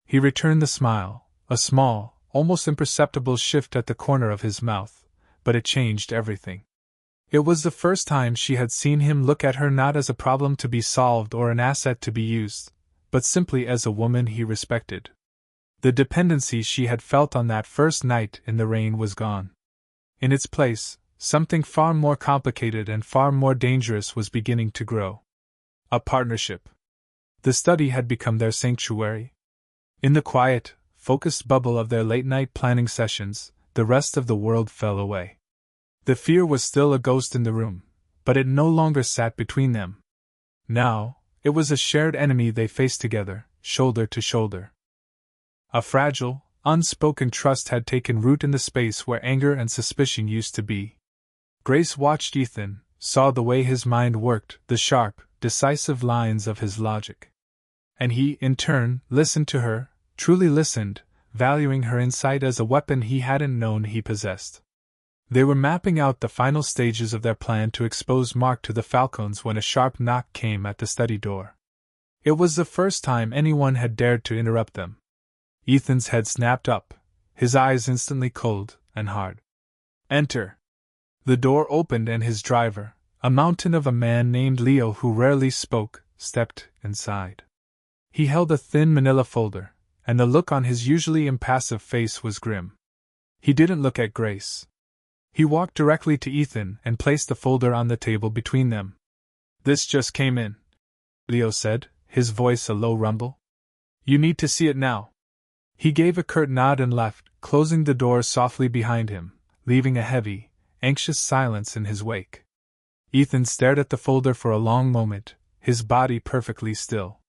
He returned the smile, a small, almost imperceptible shift at the corner of his mouth, but it changed everything. It was the first time she had seen him look at her not as a problem to be solved or an asset to be used, but simply as a woman he respected. The dependency she had felt on that first night in the rain was gone. In its place, something far more complicated and far more dangerous was beginning to grow. A partnership. The study had become their sanctuary. In the quiet, focused bubble of their late-night planning sessions, the rest of the world fell away. The fear was still a ghost in the room, but it no longer sat between them. Now, it was a shared enemy they faced together, shoulder to shoulder. A fragile, unspoken trust had taken root in the space where anger and suspicion used to be. Grace watched Ethan, saw the way his mind worked, the sharp, decisive lines of his logic. And he, in turn, listened to her, truly listened, valuing her insight as a weapon he hadn't known he possessed. They were mapping out the final stages of their plan to expose Mark to the Falcons when a sharp knock came at the study door. It was the first time anyone had dared to interrupt them. Ethan's head snapped up, his eyes instantly cold and hard. Enter. The door opened and his driver, a mountain of a man named Leo who rarely spoke, stepped inside. He held a thin manila folder, and the look on his usually impassive face was grim. He didn't look at Grace. He walked directly to Ethan and placed the folder on the table between them. This just came in, Leo said, his voice a low rumble. You need to see it now. He gave a curt nod and left, closing the door softly behind him, leaving a heavy, anxious silence in his wake. Ethan stared at the folder for a long moment, his body perfectly still.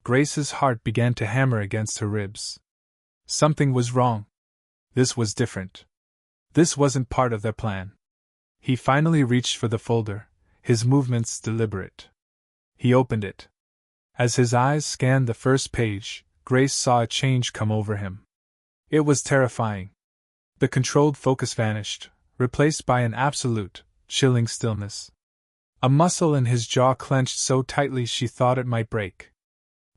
Grace's heart began to hammer against her ribs. Something was wrong. This was different. This wasn't part of their plan. He finally reached for the folder, his movements deliberate. He opened it. As his eyes scanned the first page, Grace saw a change come over him. It was terrifying. The controlled focus vanished, replaced by an absolute, chilling stillness. A muscle in his jaw clenched so tightly she thought it might break.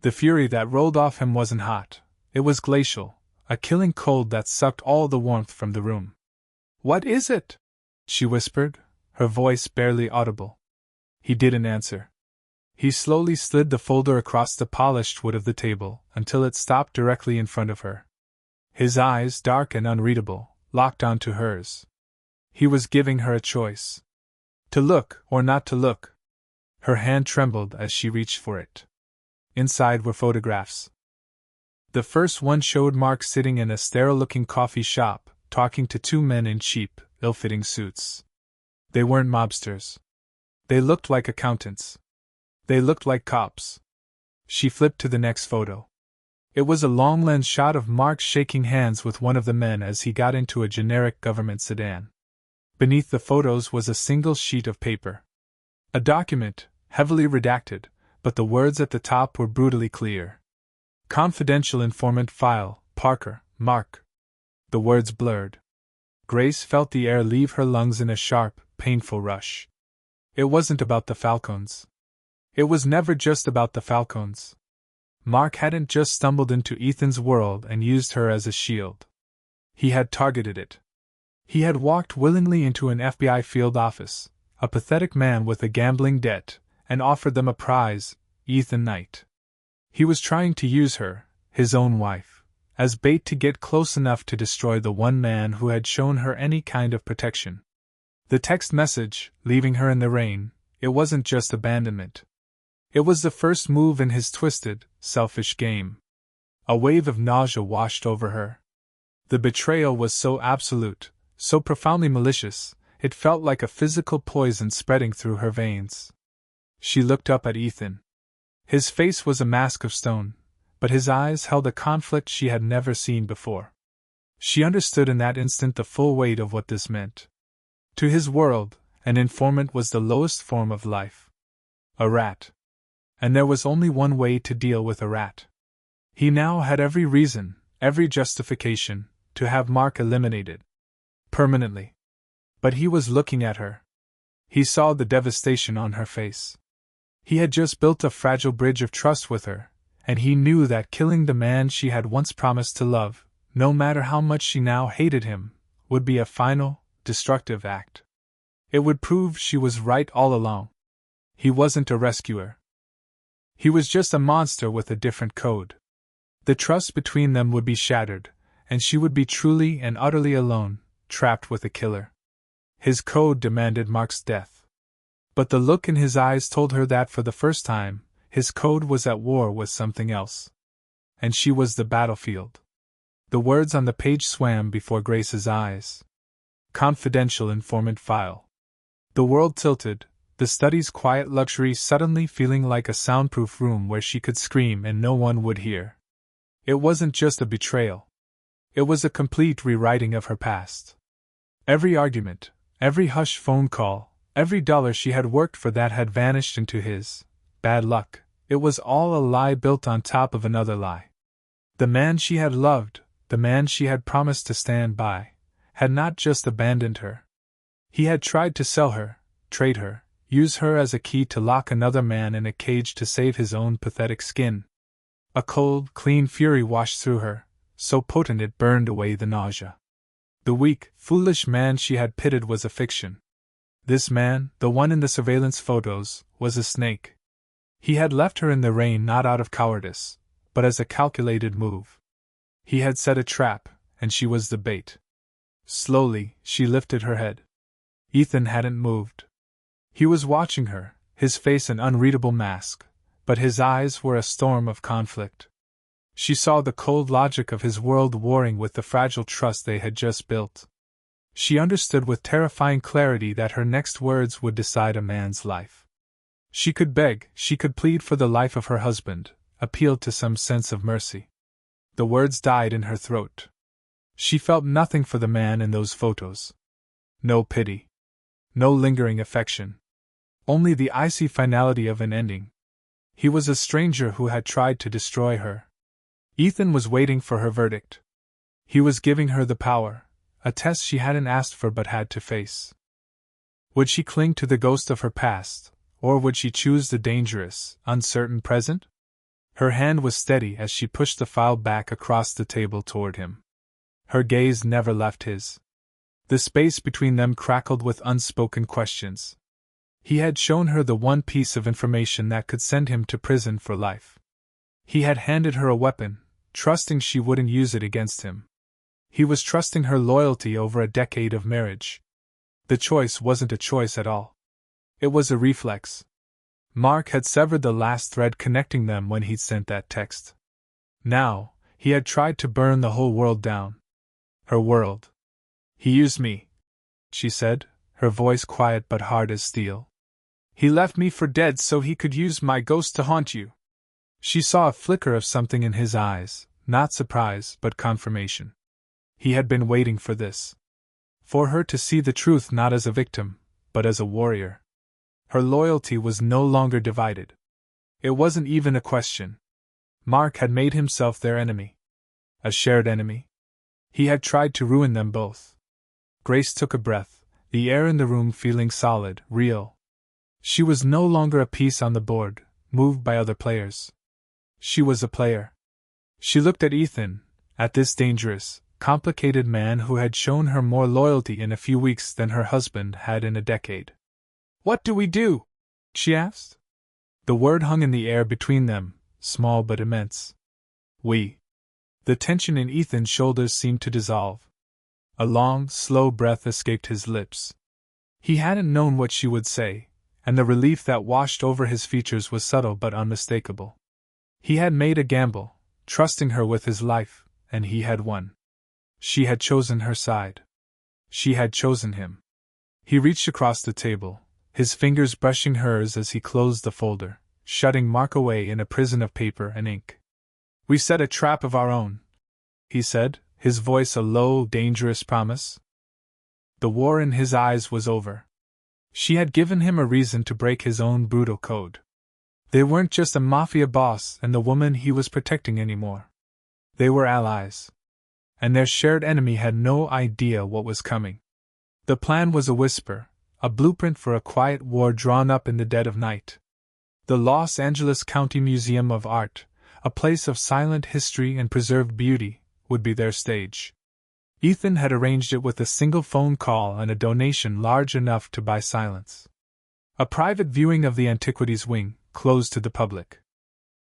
The fury that rolled off him wasn't hot, it was glacial, a killing cold that sucked all the warmth from the room. What is it? She whispered, her voice barely audible. He didn't answer. He slowly slid the folder across the polished wood of the table until it stopped directly in front of her. His eyes, dark and unreadable, locked onto hers. He was giving her a choice. To look or not to look. Her hand trembled as she reached for it. Inside were photographs. The first one showed Mark sitting in a sterile-looking coffee shop, talking to two men in cheap, ill-fitting suits. They weren't mobsters. They looked like accountants. They looked like cops. She flipped to the next photo. It was a long-lens shot of Mark shaking hands with one of the men as he got into a generic government sedan. Beneath the photos was a single sheet of paper. A document, heavily redacted, but the words at the top were brutally clear. Confidential informant file, Parker, Mark. The words blurred. Grace felt the air leave her lungs in a sharp, painful rush. It wasn't about the Falcons. It was never just about the Falcons. Mark hadn't just stumbled into Ethan's world and used her as a shield. He had targeted it. He had walked willingly into an FBI field office, a pathetic man with a gambling debt, and offered them a prize, Ethan Knight. He was trying to use her, his own wife, as bait to get close enough to destroy the one man who had shown her any kind of protection. The text message, leaving her in the rain, it wasn't just abandonment. It was the first move in his twisted, selfish game. A wave of nausea washed over her. The betrayal was so absolute, so profoundly malicious, it felt like a physical poison spreading through her veins. She looked up at Ethan. His face was a mask of stone, but his eyes held a conflict she had never seen before. She understood in that instant the full weight of what this meant. To his world, an informant was the lowest form of life. A rat. And there was only one way to deal with a rat. He now had every reason, every justification, to have Mark eliminated. Permanently. But he was looking at her. He saw the devastation on her face. He had just built a fragile bridge of trust with her, and he knew that killing the man she had once promised to love, no matter how much she now hated him, would be a final, destructive act. It would prove she was right all along. He wasn't a rescuer. He was just a monster with a different code. The trust between them would be shattered, and she would be truly and utterly alone, trapped with a killer. His code demanded Mark's death. But the look in his eyes told her that for the first time, his code was at war with something else. And she was the battlefield. The words on the page swam before Grace's eyes. Confidential informant file. The world tilted, the study's quiet luxury suddenly feeling like a soundproof room where she could scream and no one would hear. It wasn't just a betrayal. It was a complete rewriting of her past. Every argument, every hushed phone call, every dollar she had worked for that had vanished into his bad luck. It was all a lie built on top of another lie. The man she had loved, the man she had promised to stand by, had not just abandoned her. He had tried to sell her, trade her, use her as a key to lock another man in a cage to save his own pathetic skin. A cold, clean fury washed through her, so potent it burned away the nausea. The weak, foolish man she had pitied was a fiction. This man, the one in the surveillance photos, was a snake. He had left her in the rain not out of cowardice, but as a calculated move. He had set a trap, and she was the bait. Slowly, she lifted her head. Ethan hadn't moved. He was watching her, his face an unreadable mask, but his eyes were a storm of conflict. She saw the cold logic of his world warring with the fragile trust they had just built. She understood with terrifying clarity that her next words would decide a man's life. She could beg, she could plead for the life of her husband, appeal to some sense of mercy. The words died in her throat. She felt nothing for the man in those photos. No pity. No lingering affection. Only the icy finality of an ending. He was a stranger who had tried to destroy her. Ethan was waiting for her verdict. He was giving her the power, a test she hadn't asked for but had to face. Would she cling to the ghost of her past, or would she choose the dangerous, uncertain present? Her hand was steady as she pushed the file back across the table toward him. Her gaze never left his. The space between them crackled with unspoken questions. He had shown her the one piece of information that could send him to prison for life. He had handed her a weapon, trusting she wouldn't use it against him. He was trusting her loyalty over a decade of marriage. The choice wasn't a choice at all. It was a reflex. Mark had severed the last thread connecting them when he'd sent that text. Now, he had tried to burn the whole world down. Her world. He used me, she said, her voice quiet but hard as steel. He left me for dead so he could use my ghost to haunt you. She saw a flicker of something in his eyes, not surprise but confirmation. He had been waiting for this. For her to see the truth not as a victim, but as a warrior. Her loyalty was no longer divided. It wasn't even a question. Mark had made himself their enemy. A shared enemy. He had tried to ruin them both. Grace took a breath, the air in the room feeling solid, real. She was no longer a piece on the board, moved by other players. She was a player. She looked at Ethan, at this dangerous, complicated man who had shown her more loyalty in a few weeks than her husband had in a decade. "What do we do?" she asked. The word hung in the air between them, small but immense. We. The tension in Ethan's shoulders seemed to dissolve. A long, slow breath escaped his lips. He hadn't known what she would say, and the relief that washed over his features was subtle but unmistakable. He had made a gamble, trusting her with his life, and he had won. She had chosen her side. She had chosen him. He reached across the table, his fingers brushing hers as he closed the folder, shutting Mark away in a prison of paper and ink. "We set a trap of our own," he said, his voice a low, dangerous promise. The war in his eyes was over. She had given him a reason to break his own brutal code. They weren't just a Mafia boss and the woman he was protecting anymore. They were allies. And their shared enemy had no idea what was coming. The plan was a whisper, a blueprint for a quiet war drawn up in the dead of night. The Los Angeles County Museum of Art, a place of silent history and preserved beauty, would be their stage. Ethan had arranged it with a single phone call and a donation large enough to buy silence. A private viewing of the antiquities wing, closed to the public.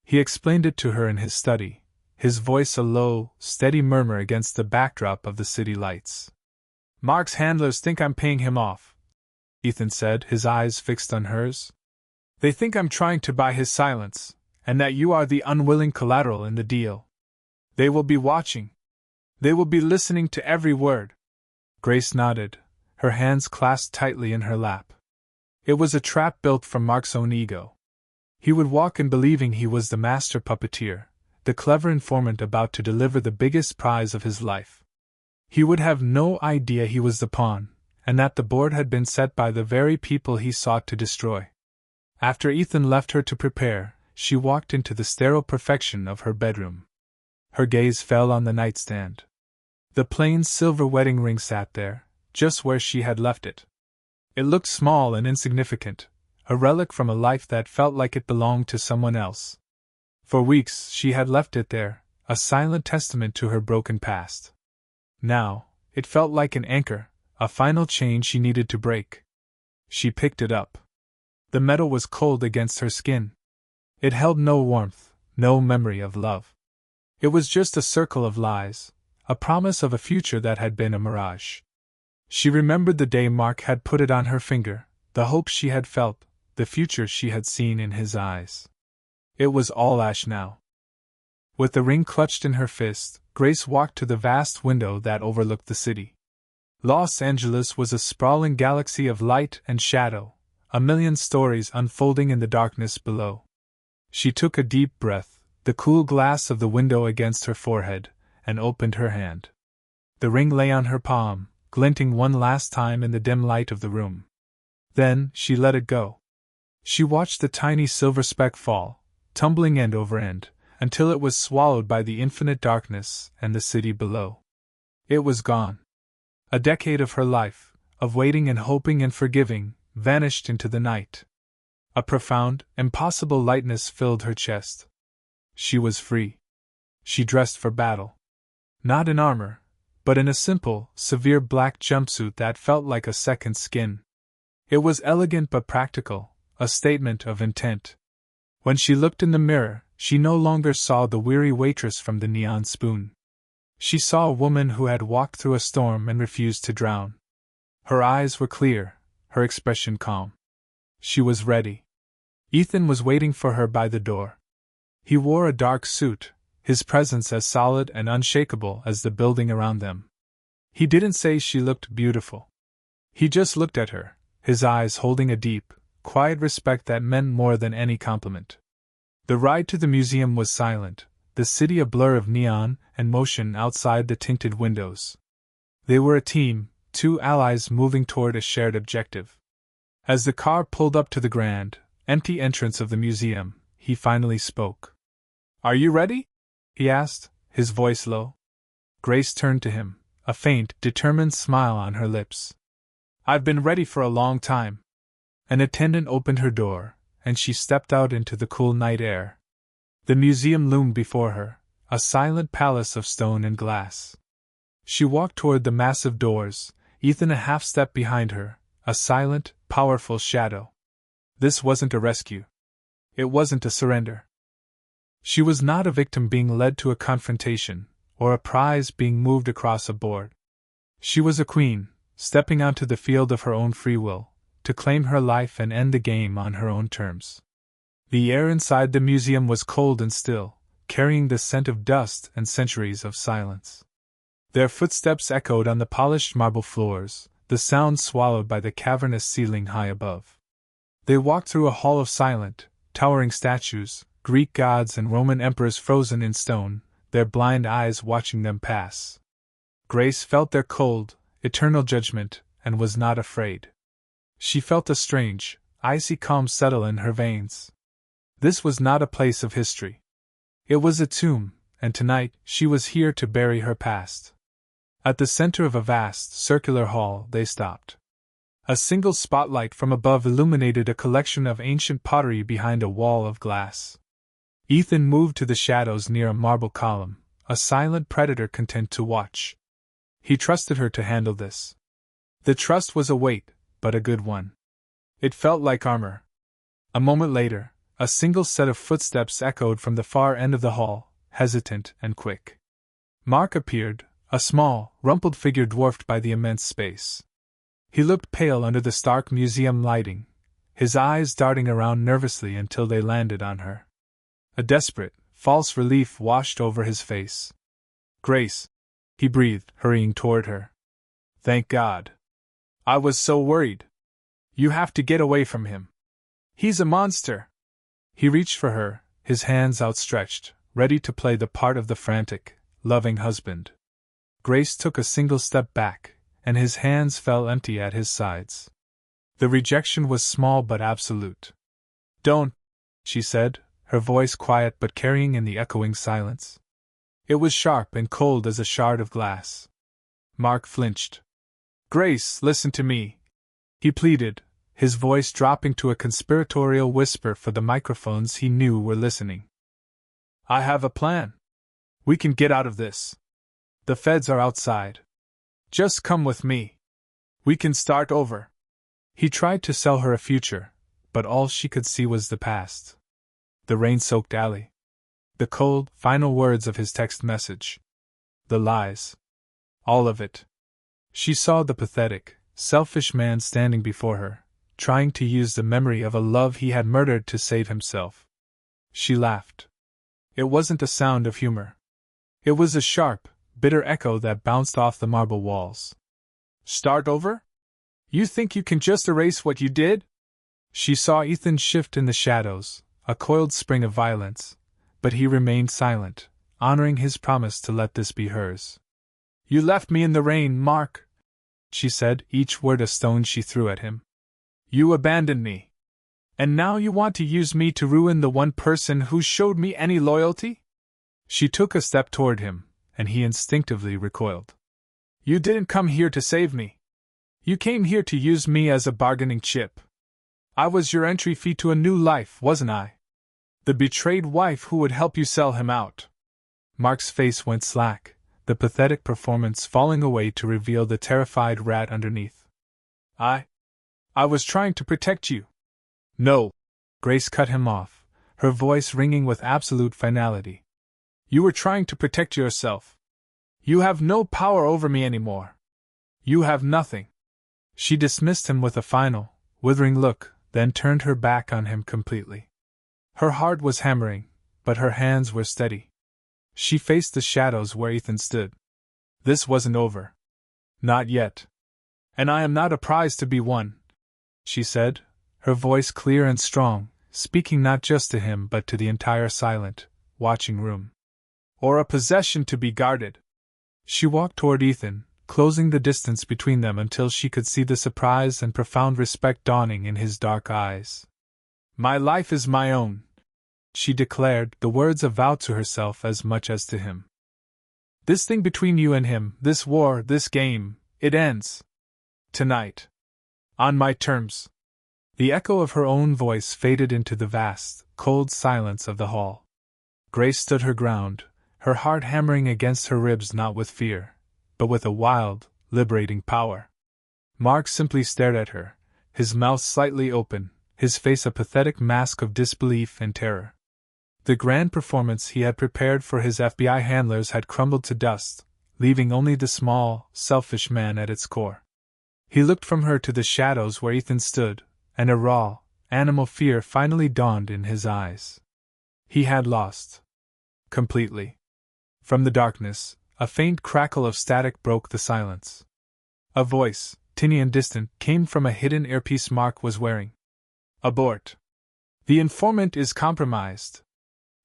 He explained it to her in his study, his voice a low, steady murmur against the backdrop of the city lights. "Mark's handlers think I'm paying him off," Ethan said, his eyes fixed on hers. "They think I'm trying to buy his silence, and that you are the unwilling collateral in the deal. They will be watching. They will be listening to every word." Grace nodded, her hands clasped tightly in her lap. It was a trap built from Mark's own ego. He would walk in believing he was the master puppeteer, the clever informant about to deliver the biggest prize of his life. He would have no idea he was the pawn, and that the board had been set by the very people he sought to destroy. After Ethan left her to prepare, she walked into the sterile perfection of her bedroom. Her gaze fell on the nightstand. The plain silver wedding ring sat there, just where she had left it. It looked small and insignificant, a relic from a life that felt like it belonged to someone else. For weeks she had left it there, a silent testament to her broken past. Now, it felt like an anchor, a final chain she needed to break. She picked it up. The metal was cold against her skin. It held no warmth, no memory of love. It was just a circle of lies, a promise of a future that had been a mirage. She remembered the day Mark had put it on her finger, the hope she had felt, the future she had seen in his eyes. It was all ash now. With the ring clutched in her fist, Grace walked to the vast window that overlooked the city. Los Angeles was a sprawling galaxy of light and shadow, a million stories unfolding in the darkness below. She took a deep breath, the cool glass of the window against her forehead, and opened her hand. The ring lay on her palm, glinting one last time in the dim light of the room. Then she let it go. She watched the tiny silver speck fall, tumbling end over end, until it was swallowed by the infinite darkness and the city below. It was gone. A decade of her life, of waiting and hoping and forgiving, vanished into the night. A profound, impossible lightness filled her chest. She was free. She dressed for battle. Not in armor, but in a simple, severe black jumpsuit that felt like a second skin. It was elegant but practical, a statement of intent. When she looked in the mirror, she no longer saw the weary waitress from the neon spoon. She saw a woman who had walked through a storm and refused to drown. Her eyes were clear, her expression calm. She was ready. Ethan was waiting for her by the door. He wore a dark suit, his presence as solid and unshakable as the building around them. He didn't say she looked beautiful. He just looked at her, his eyes holding a deep, quiet respect that meant more than any compliment. The ride to the museum was silent, the city a blur of neon and motion outside the tinted windows. They were a team, two allies moving toward a shared objective. As the car pulled up to the grand, empty entrance of the museum, he finally spoke. "Are you ready?" he asked, his voice low. Grace turned to him, a faint, determined smile on her lips. "I've been ready for a long time." An attendant opened her door, and she stepped out into the cool night air. The museum loomed before her, a silent palace of stone and glass. She walked toward the massive doors, Ethan a half step behind her, a silent, powerful shadow. This wasn't a rescue. It wasn't a surrender. She was not a victim being led to a confrontation, or a prize being moved across a board. She was a queen, stepping onto the field of her own free will, to claim her life and end the game on her own terms. The air inside the museum was cold and still, carrying the scent of dust and centuries of silence. Their footsteps echoed on the polished marble floors, the sound swallowed by the cavernous ceiling high above. They walked through a hall of silent, towering statues, Greek gods and Roman emperors frozen in stone, their blind eyes watching them pass. Grace felt their cold, eternal judgment, and was not afraid. She felt a strange, icy calm settle in her veins. This was not a place of history. It was a tomb, and tonight she was here to bury her past. At the center of a vast, circular hall, they stopped. A single spotlight from above illuminated a collection of ancient pottery behind a wall of glass. Ethan moved to the shadows near a marble column, a silent predator content to watch. He trusted her to handle this. The trust was a weight, but a good one. It felt like armor. A moment later, a single set of footsteps echoed from the far end of the hall, hesitant and quick. Mark appeared, a small, rumpled figure dwarfed by the immense space. He looked pale under the stark museum lighting, his eyes darting around nervously until they landed on her. A desperate, false relief washed over his face. "Grace," he breathed, hurrying toward her. "Thank God. I was so worried. You have to get away from him. He's a monster." He reached for her, his hands outstretched, ready to play the part of the frantic, loving husband. Grace took a single step back, and his hands fell empty at his sides. The rejection was small but absolute. "Don't," she said, her voice quiet but carrying in the echoing silence. It was sharp and cold as a shard of glass. Mark flinched. "Grace, listen to me," he pleaded, his voice dropping to a conspiratorial whisper for the microphones he knew were listening. "I have a plan. We can get out of this. The feds are outside. Just come with me. We can start over." He tried to sell her a future, but all she could see was the past. The rain-soaked alley. The cold, final words of his text message. The lies. All of it. She saw the pathetic, selfish man standing before her, trying to use the memory of a love he had murdered to save himself. She laughed. It wasn't a sound of humor. It was a sharp, bitter echo that bounced off the marble walls. "Start over? You think you can just erase what you did?" She saw Ethan shift in the shadows, a coiled spring of violence, but he remained silent, honoring his promise to let this be hers. "You left me in the rain, Mark," she said, each word a stone she threw at him. "You abandoned me. And now you want to use me to ruin the one person who showed me any loyalty?" She took a step toward him, and he instinctively recoiled. "You didn't come here to save me. You came here to use me as a bargaining chip. I was your entry fee to a new life, wasn't I? The betrayed wife who would help you sell him out." Mark's face went slack, the pathetic performance falling away to reveal the terrified rat underneath. I was trying to protect you." "No," Grace cut him off, her voice ringing with absolute finality. "You were trying to protect yourself. You have no power over me anymore. You have nothing." She dismissed him with a final, withering look, then turned her back on him completely. Her heart was hammering, but her hands were steady. She faced the shadows where Ethan stood. This wasn't over. Not yet. "And I am not a prize to be won," she said, her voice clear and strong, speaking not just to him but to the entire silent, watching room. "Or a possession to be guarded." She walked toward Ethan, closing the distance between them until she could see the surprise and profound respect dawning in his dark eyes. "My life is my own," she declared, the words a vow to herself as much as to him. "This thing between you and him, this war, this game, it ends. Tonight. On my terms." The echo of her own voice faded into the vast, cold silence of the hall. Grace stood her ground, her heart hammering against her ribs not with fear, but with a wild, liberating power. Mark simply stared at her, his mouth slightly open, his face a pathetic mask of disbelief and terror. The grand performance he had prepared for his FBI handlers had crumbled to dust, leaving only the small, selfish man at its core. He looked from her to the shadows where Ethan stood, and a raw, animal fear finally dawned in his eyes. He had lost. Completely. From the darkness, a faint crackle of static broke the silence. A voice, tinny and distant, came from a hidden earpiece Mark was wearing. "Abort. The informant is compromised.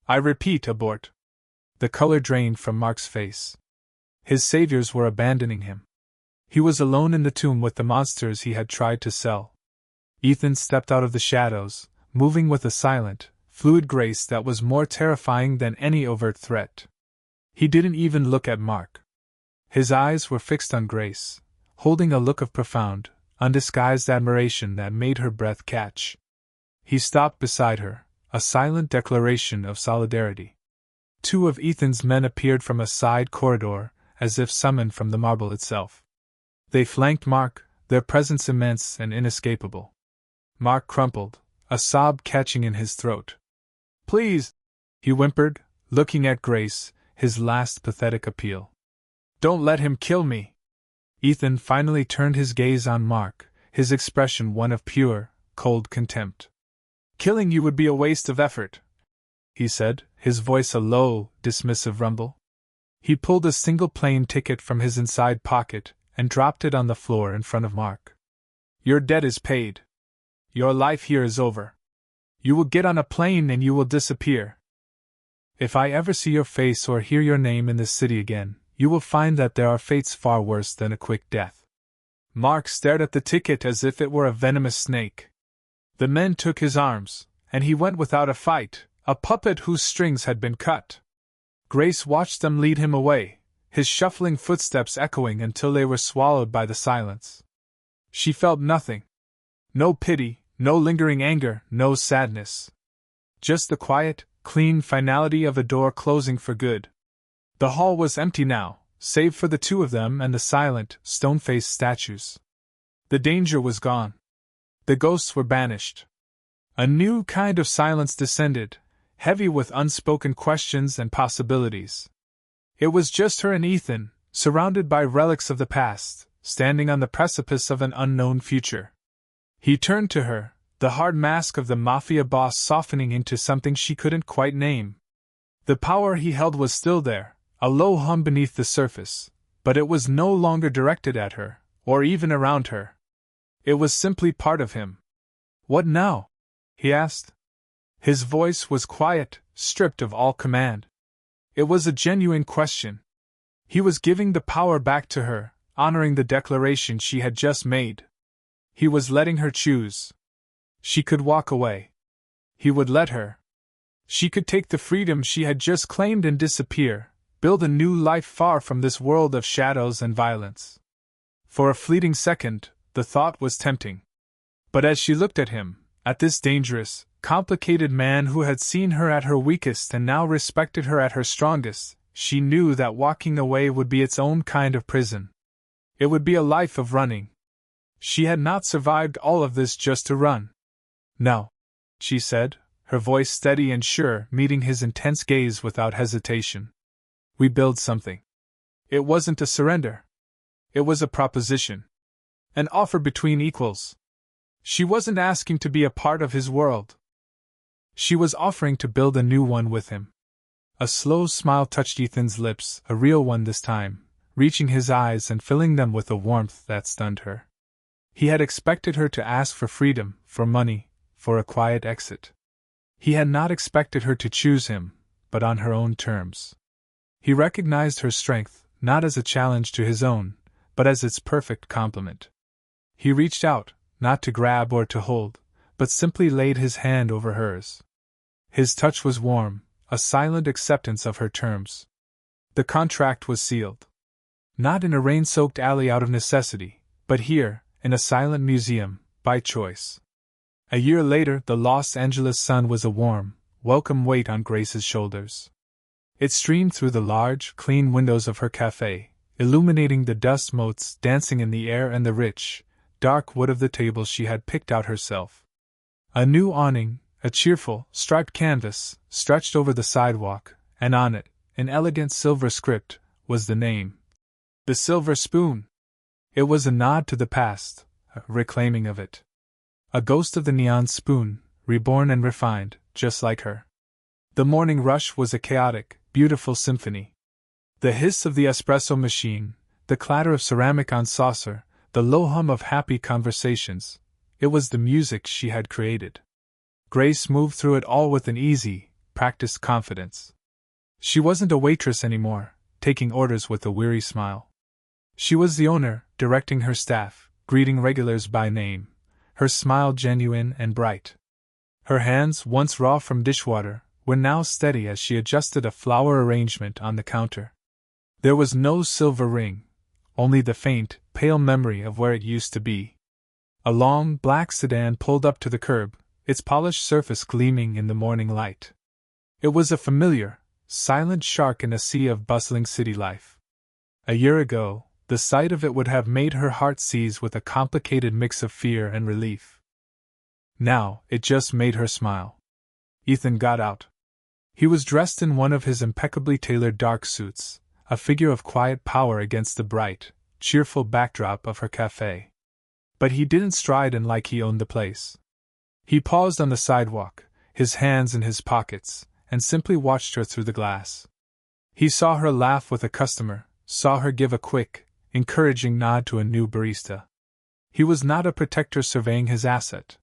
I repeat, abort." The color drained from Mark's face. His saviors were abandoning him. He was alone in the tomb with the monsters he had tried to sell. Ethan stepped out of the shadows, moving with a silent, fluid grace that was more terrifying than any overt threat. He didn't even look at Mark. His eyes were fixed on Grace, holding a look of profound, undisguised admiration that made her breath catch. He stopped beside her, a silent declaration of solidarity. Two of Ethan's men appeared from a side corridor, as if summoned from the marble itself. They flanked Mark, their presence immense and inescapable. Mark crumpled, a sob catching in his throat. "Please," he whimpered, looking at Grace, his last pathetic appeal. "Don't let him kill me." Ethan finally turned his gaze on Mark, his expression one of pure, cold contempt. "Killing you would be a waste of effort," he said, his voice a low, dismissive rumble. He pulled a single plane ticket from his inside pocket and dropped it on the floor in front of Mark. "Your debt is paid. Your life here is over. You will get on a plane and you will disappear. If I ever see your face or hear your name in this city again, you will find that there are fates far worse than a quick death." Mark stared at the ticket as if it were a venomous snake. The men took his arms, and he went without a fight, a puppet whose strings had been cut. Grace watched them lead him away, his shuffling footsteps echoing until they were swallowed by the silence. She felt nothing. No pity, no lingering anger, no sadness. Just the quiet, clean finality of a door closing for good. The hall was empty now, save for the two of them and the silent, stone-faced statues. The danger was gone. The ghosts were banished. A new kind of silence descended, heavy with unspoken questions and possibilities. It was just her and Ethan, surrounded by relics of the past, standing on the precipice of an unknown future. He turned to her, the hard mask of the Mafia boss softening into something she couldn't quite name. The power he held was still there, a low hum beneath the surface, but it was no longer directed at her, or even around her. It was simply part of him. "What now?" he asked. His voice was quiet, stripped of all command. It was a genuine question. He was giving the power back to her, honoring the declaration she had just made. He was letting her choose. She could walk away. He would let her. She could take the freedom she had just claimed and disappear, build a new life far from this world of shadows and violence. For a fleeting second, the thought was tempting. But as she looked at him, at this dangerous, complicated man who had seen her at her weakest and now respected her at her strongest, she knew that walking away would be its own kind of prison. It would be a life of running. She had not survived all of this just to run. "No," she said, her voice steady and sure, meeting his intense gaze without hesitation. "We build something." It wasn't a surrender. It was a proposition. An offer between equals. She wasn't asking to be a part of his world. She was offering to build a new one with him. A slow smile touched Ethan's lips, a real one this time, reaching his eyes and filling them with a warmth that stunned her. He had expected her to ask for freedom, for money, for a quiet exit. He had not expected her to choose him, but on her own terms. He recognized her strength, not as a challenge to his own, but as its perfect complement. He reached out, not to grab or to hold, but simply laid his hand over hers. His touch was warm, a silent acceptance of her terms. The contract was sealed. Not in a rain-soaked alley out of necessity, but here, in a silent museum, by choice. A year later, the Los Angeles sun was a warm, welcome weight on Grace's shoulders. It streamed through the large, clean windows of her cafe, illuminating the dust motes dancing in the air and the rich, dark wood of the table she had picked out herself. A new awning, a cheerful, striped canvas, stretched over the sidewalk, and on it, in elegant silver script, was the name. The Silver Spoon. It was a nod to the past, a reclaiming of it. A ghost of the neon spoon, reborn and refined, just like her. The morning rush was a chaotic, beautiful symphony. The hiss of the espresso machine, the clatter of ceramic on saucer, the low hum of happy conversations, it was the music she had created. Grace moved through it all with an easy, practiced confidence. She wasn't a waitress anymore, taking orders with a weary smile. She was the owner, directing her staff, greeting regulars by name, her smile genuine and bright. Her hands, once raw from dishwater, were now steady as she adjusted a flower arrangement on the counter. There was no silver ring, only the faint, pale memory of where it used to be. A long, black sedan pulled up to the curb, its polished surface gleaming in the morning light. It was a familiar, silent shark in a sea of bustling city life. A year ago, the sight of it would have made her heart seize with a complicated mix of fear and relief. Now, it just made her smile. Ethan got out. He was dressed in one of his impeccably tailored dark suits, a figure of quiet power against the bright, cheerful backdrop of her cafe. But he didn't stride in like he owned the place. He paused on the sidewalk, his hands in his pockets, and simply watched her through the glass. He saw her laugh with a customer, saw her give a quick, encouraging nod to a new barista. He was not a protector surveying his asset.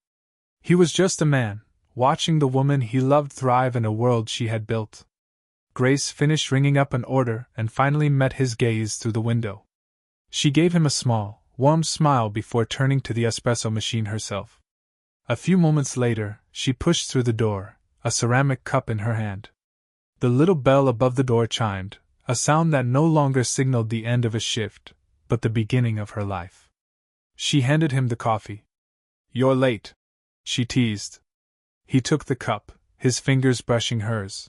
He was just a man, watching the woman he loved thrive in a world she had built. Grace finished ringing up an order and finally met his gaze through the window. She gave him a small, warm smile before turning to the espresso machine herself. A few moments later, she pushed through the door, a ceramic cup in her hand. The little bell above the door chimed, a sound that no longer signaled the end of a shift, but the beginning of her life. She handed him the coffee. "You're late," she teased. He took the cup, his fingers brushing hers.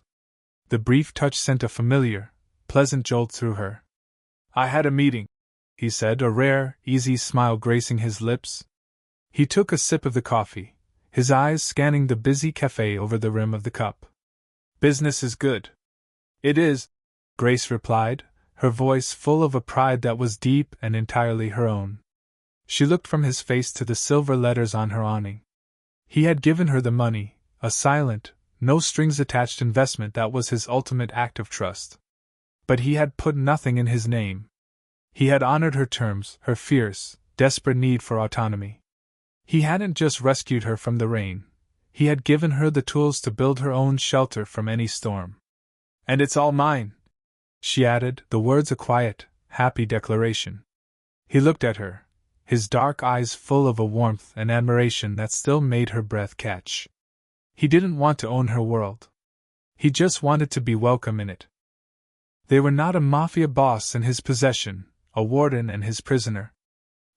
The brief touch sent a familiar, pleasant jolt through her. "I had a meeting," he said, a rare, easy smile gracing his lips. He took a sip of the coffee, his eyes scanning the busy cafe over the rim of the cup. "Business is good." "It is," Grace replied, her voice full of a pride that was deep and entirely her own. She looked from his face to the silver letters on her awning. He had given her the money, a silent, no-strings-attached investment that was his ultimate act of trust. But he had put nothing in his name. He had honored her terms, her fierce, desperate need for autonomy. He hadn't just rescued her from the rain, he had given her the tools to build her own shelter from any storm. "And it's all mine," she added, the words a quiet, happy declaration. He looked at her, his dark eyes full of a warmth and admiration that still made her breath catch. He didn't want to own her world. He just wanted to be welcome in it. They were not a Mafia boss in his possession, a warden and his prisoner.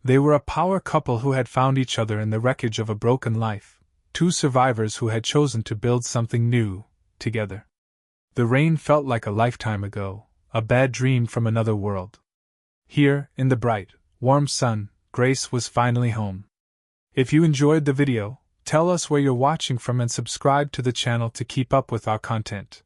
They were a power couple who had found each other in the wreckage of a broken life, two survivors who had chosen to build something new, together. The rain felt like a lifetime ago, a bad dream from another world. Here, in the bright, warm sun, Grace was finally home. If you enjoyed the video, tell us where you're watching from and subscribe to the channel to keep up with our content.